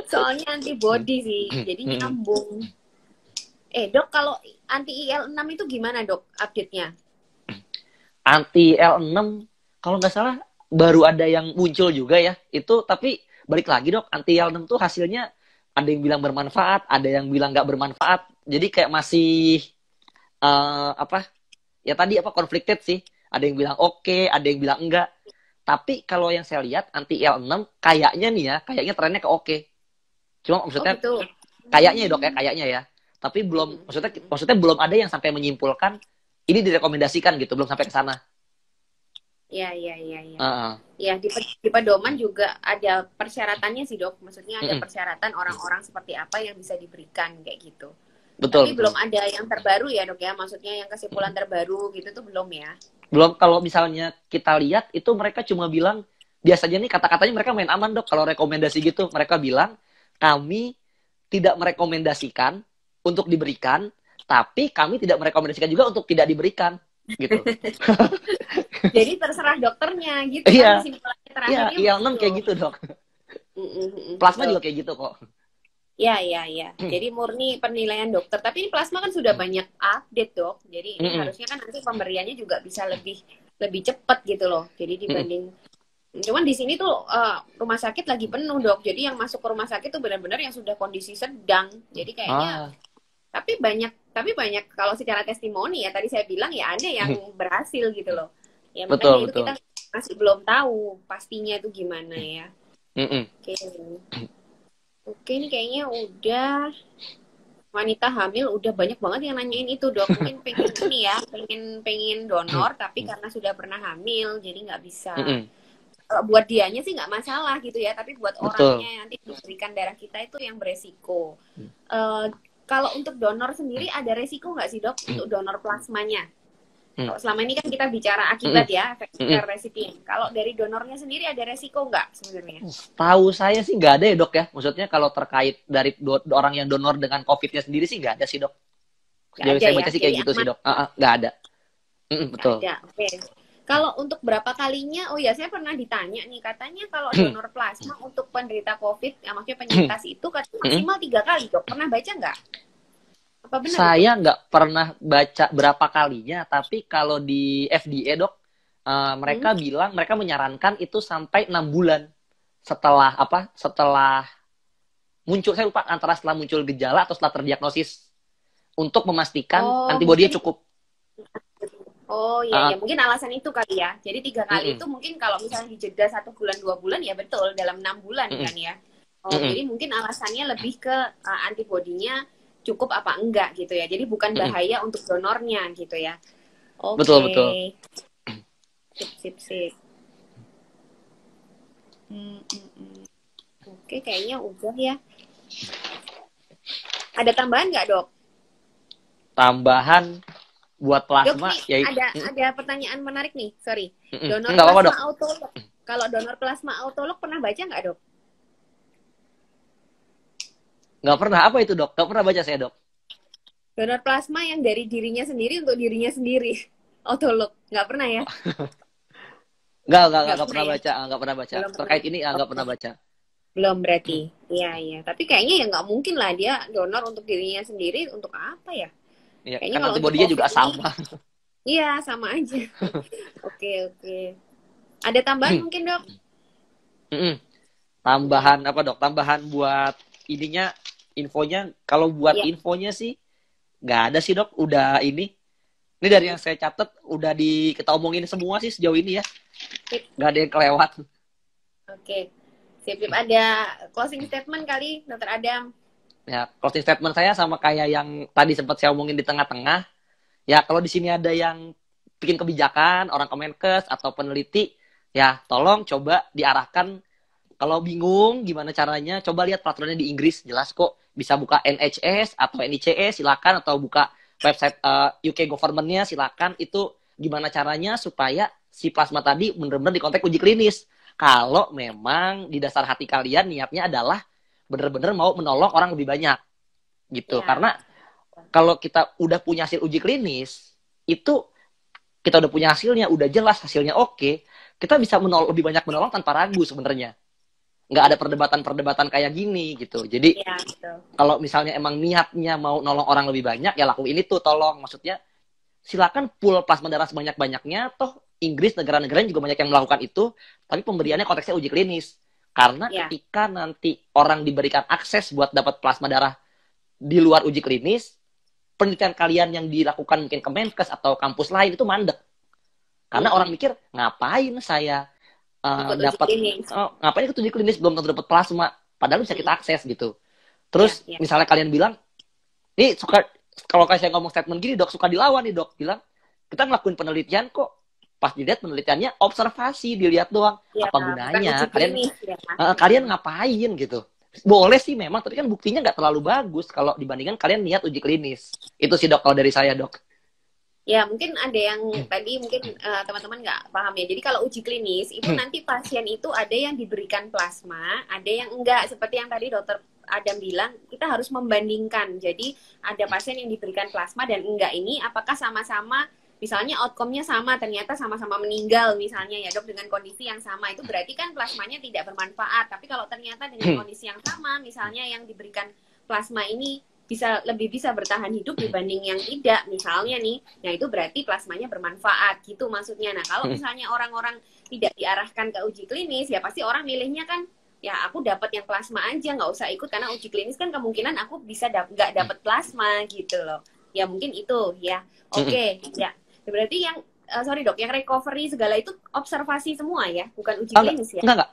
Soalnya antibody sih, jadi nyambung. Dok, kalau anti IL-6 itu gimana dok update-nya? Anti IL-6, kalau nggak salah baru ada yang muncul juga ya. Itu tapi balik lagi dok, anti IL-6 tuh hasilnya ada yang bilang bermanfaat, ada yang bilang nggak bermanfaat. Jadi kayak masih conflicted sih. Ada yang bilang oke, ada yang bilang enggak. Tapi kalau yang saya lihat anti IL-6 kayaknya nih ya, kayaknya trennya ke oke. Cuma maksudnya gitu. Kayaknya ya dok ya, kayaknya ya. Tapi belum maksudnya belum ada yang sampai menyimpulkan ini direkomendasikan gitu, belum sampai ke sana. Iya. Ya, di pedoman juga ada persyaratannya sih dok. Maksudnya ada persyaratan orang-orang seperti apa yang bisa diberikan kayak gitu. Tapi belum ada yang terbaru ya dok ya. Maksudnya yang kesimpulan terbaru gitu tuh belum ya. Belum. Kalau misalnya kita lihat itu mereka cuma bilang, biasanya nih kata-katanya mereka main aman dok. Kalau rekomendasi gitu mereka bilang kami tidak merekomendasikan untuk diberikan, tapi kami tidak merekomendasikan juga untuk tidak diberikan gitu. Jadi terserah dokternya gitu kan. Iya, IL-6 kayak gitu dok. Plasma juga kayak gitu kok. Ya. Jadi murni penilaian dokter. Tapi ini plasma kan sudah banyak update dok. Jadi ini harusnya kan nanti pemberiannya juga bisa lebih cepat gitu loh. Jadi dibanding, cuman di sini tuh rumah sakit lagi penuh dok. Jadi yang masuk ke rumah sakit tuh benar-benar yang sudah kondisi sedang. Jadi kayaknya tapi banyak kalau secara testimoni ya tadi saya bilang ya ada yang berhasil gitu loh. Ya makanya itu kita masih belum tahu pastinya itu gimana ya. Oke, ini kayaknya udah wanita hamil udah banyak banget yang nanyain itu dok. Mungkin pengen ini ya, pengen donor tapi karena sudah pernah hamil jadi nggak bisa. Buat dianya sih nggak masalah gitu ya, tapi buat orangnya yang nanti diberikan darah kita itu yang beresiko. Kalau untuk donor sendiri ada resiko nggak sih dok untuk donor plasmanya? Kalau selama ini kan kita bicara akibat ya, efek resipien. Kalau dari donornya sendiri ada resiko nggak sebenarnya? Tahu saya sih nggak ada ya dok ya. Maksudnya kalau terkait dari orang yang donor dengan COVID-nya sendiri sih nggak ada sih dok. Jadi saya baca sih kayak gitu sih dok. Nggak ada. Betul. Ada. Oke. Kalau untuk berapa kalinya? Oh ya, saya pernah ditanya nih, katanya kalau donor plasma untuk penderita COVID, ya maksudnya penyintas itu maksimal 3 kali dok. Pernah baca nggak? Apa benar saya nggak pernah baca berapa kalinya, tapi kalau di FDA dok, mereka bilang mereka menyarankan itu sampai 6 bulan setelah muncul, saya lupa antara setelah muncul gejala atau setelah terdiagnosis, untuk memastikan antibodinya cukup. Oh iya, mungkin alasan itu kali ya. Jadi 3 kali itu mungkin kalau misalnya dijeda 1 bulan 2 bulan ya betul dalam 6 bulan kan ya. Jadi mungkin alasannya lebih ke antibodinya cukup apa enggak gitu ya. Jadi bukan bahaya untuk donornya gitu ya. Oke. Betul. Sip. Oke, kayaknya udah ya. Ada tambahan nggak dok? Tambahan buat plasma dok, ya ada pertanyaan menarik nih, sorry. Donor plasma autolog. Kalau donor plasma autolog pernah baca nggak dok? Nggak pernah. Apa itu dok? Nggak pernah baca saya dok. Donor plasma yang dari dirinya sendiri untuk dirinya sendiri. Autolog. Nggak pernah ya? Nggak pernah baca. Nggak pernah baca. Terkait ini nggak pernah baca. Belum berarti. Iya. Tapi kayaknya ya nggak mungkin lah dia donor untuk dirinya sendiri. Untuk apa ya? Iya, kan antibodinya juga sama. Iya, sama aja. Oke. Ada tambahan mungkin dok? Tambahan apa dok? Tambahan buat ininya, infonya. Kalau buat infonya sih nggak ada sih dok. Udah ini dari yang saya catat udah kita omongin semua sih sejauh ini ya. Nggak ada yang kelewat. Oke. Sip-sip. Ada closing statement kali, Dokter Adam? Ya, closing statement saya sama kayak yang tadi sempat saya omongin di tengah-tengah. Ya, kalau di sini ada yang bikin kebijakan, orang Kemenkes atau peneliti, ya tolong coba diarahkan. Kalau bingung gimana caranya, coba lihat peraturannya di Inggris, jelas kok. Bisa buka NHS atau NICE, silakan, atau buka website UK government-nya, silakan. Itu gimana caranya supaya si plasma tadi benar-benar dikontak uji klinis. Kalau memang di dasar hati kalian niatnya adalah benar-benar mau menolong orang lebih banyak gitu. Ya. Karena kalau kita udah punya hasil uji klinis, itu kita udah punya hasilnya, udah jelas hasilnya oke, kita bisa lebih banyak menolong tanpa ragu sebenarnya. Nggak ada perdebatan-perdebatan kayak gini gitu. Jadi Ya, betul. kalau misalnya emang niatnya mau nolong orang lebih banyak, ya lakuin itu, tolong. Maksudnya silakan pool plasma darah sebanyak-banyaknya. Toh Inggris, negara-negara juga banyak yang melakukan itu, tapi pemberiannya konteksnya uji klinis. Karena Ya. ketika nanti orang diberikan akses buat dapat plasma darah di luar uji klinis, penelitian kalian yang dilakukan mungkin Kemenkes atau kampus lain itu mandek. Karena orang mikir, ngapain saya dapat ngapain ikut uji klinis belum tentu dapat plasma, padahal bisa kita akses gitu. Terus misalnya kalian bilang, nih suka, kalau kayak saya ngomong statement gini, Dok, suka dilawan nih, Dok, bilang kita ngelakuin penelitian kok, pas dilihat penelitiannya observasi, dilihat doang, apa gunanya kalian ngapain gitu. Boleh sih memang, tapi kan buktinya nggak terlalu bagus kalau dibandingkan kalian niat uji klinis. Itu sih, Dok, kalau dari saya, Dok. Ya, mungkin ada yang tadi mungkin teman-teman nggak paham ya. Jadi kalau uji klinis itu nanti pasien itu ada yang diberikan plasma, ada yang enggak. Seperti yang tadi Dokter Adam bilang, kita harus membandingkan. Jadi ada pasien yang diberikan plasma dan enggak, ini apakah sama-sama, misalnya outcome-nya sama, ternyata sama-sama meninggal misalnya ya Dok, dengan kondisi yang sama. Itu berarti kan plasmanya tidak bermanfaat. Tapi kalau ternyata dengan kondisi yang sama, misalnya yang diberikan plasma ini lebih bisa bertahan hidup dibanding yang tidak, misalnya nih, nah itu berarti plasmanya bermanfaat gitu maksudnya. Nah kalau misalnya orang-orang tidak diarahkan ke uji klinis, ya pasti orang milihnya kan, ya aku dapat yang plasma aja, nggak usah ikut, karena uji klinis kan kemungkinan aku bisa nggak dapat plasma gitu loh. Ya mungkin itu ya. Oke. Ya berarti yang sorry Dok, yang recovery segala itu observasi semua ya, bukan uji klinis ya? Enggak.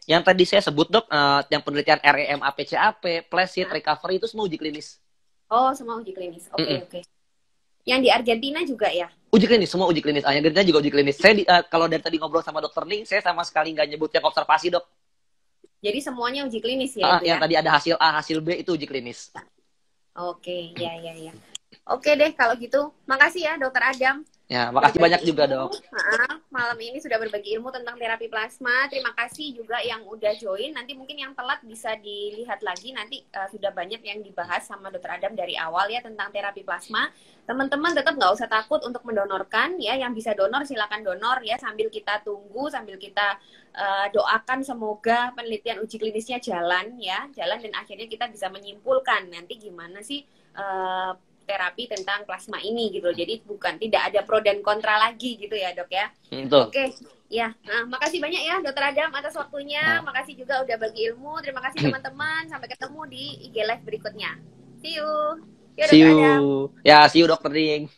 Yang tadi saya sebut, Dok, yang penelitian REM, APCAP, Placid, recovery itu semua uji klinis. Oh, semua uji klinis. Oke. Yang di Argentina juga ya? Uji klinis, semua uji klinis. Yang Argentina juga uji klinis. Saya kalau dari tadi ngobrol sama Dokter Ning, saya sama sekali nggak nyebut yang observasi, Dok. Jadi semuanya uji klinis ya? Yang tadi ada hasil A, hasil B itu uji klinis. Oke, ya. Oke deh kalau gitu. Makasih ya Dokter Adam. Ya, makasih banyak juga, Dok. Malam ini sudah berbagi ilmu tentang terapi plasma. Terima kasih juga yang udah join. Nanti mungkin yang telat bisa dilihat lagi. Nanti sudah banyak yang dibahas sama Dokter Adam dari awal ya tentang terapi plasma. Teman-teman tetap nggak usah takut untuk mendonorkan ya. Yang bisa donor silakan donor ya, sambil kita tunggu, sambil kita doakan semoga penelitian uji klinisnya jalan dan akhirnya kita bisa menyimpulkan nanti gimana sih terapi tentang plasma ini gitu. Jadi tidak ada pro dan kontra lagi gitu ya Dok ya. Oke. Ya, nah makasih banyak ya Dokter Adam atas waktunya. Makasih juga udah bagi ilmu. Terima kasih teman-teman. Sampai ketemu di IG Live berikutnya. See you. See you. Ya, see you Dokter Ring.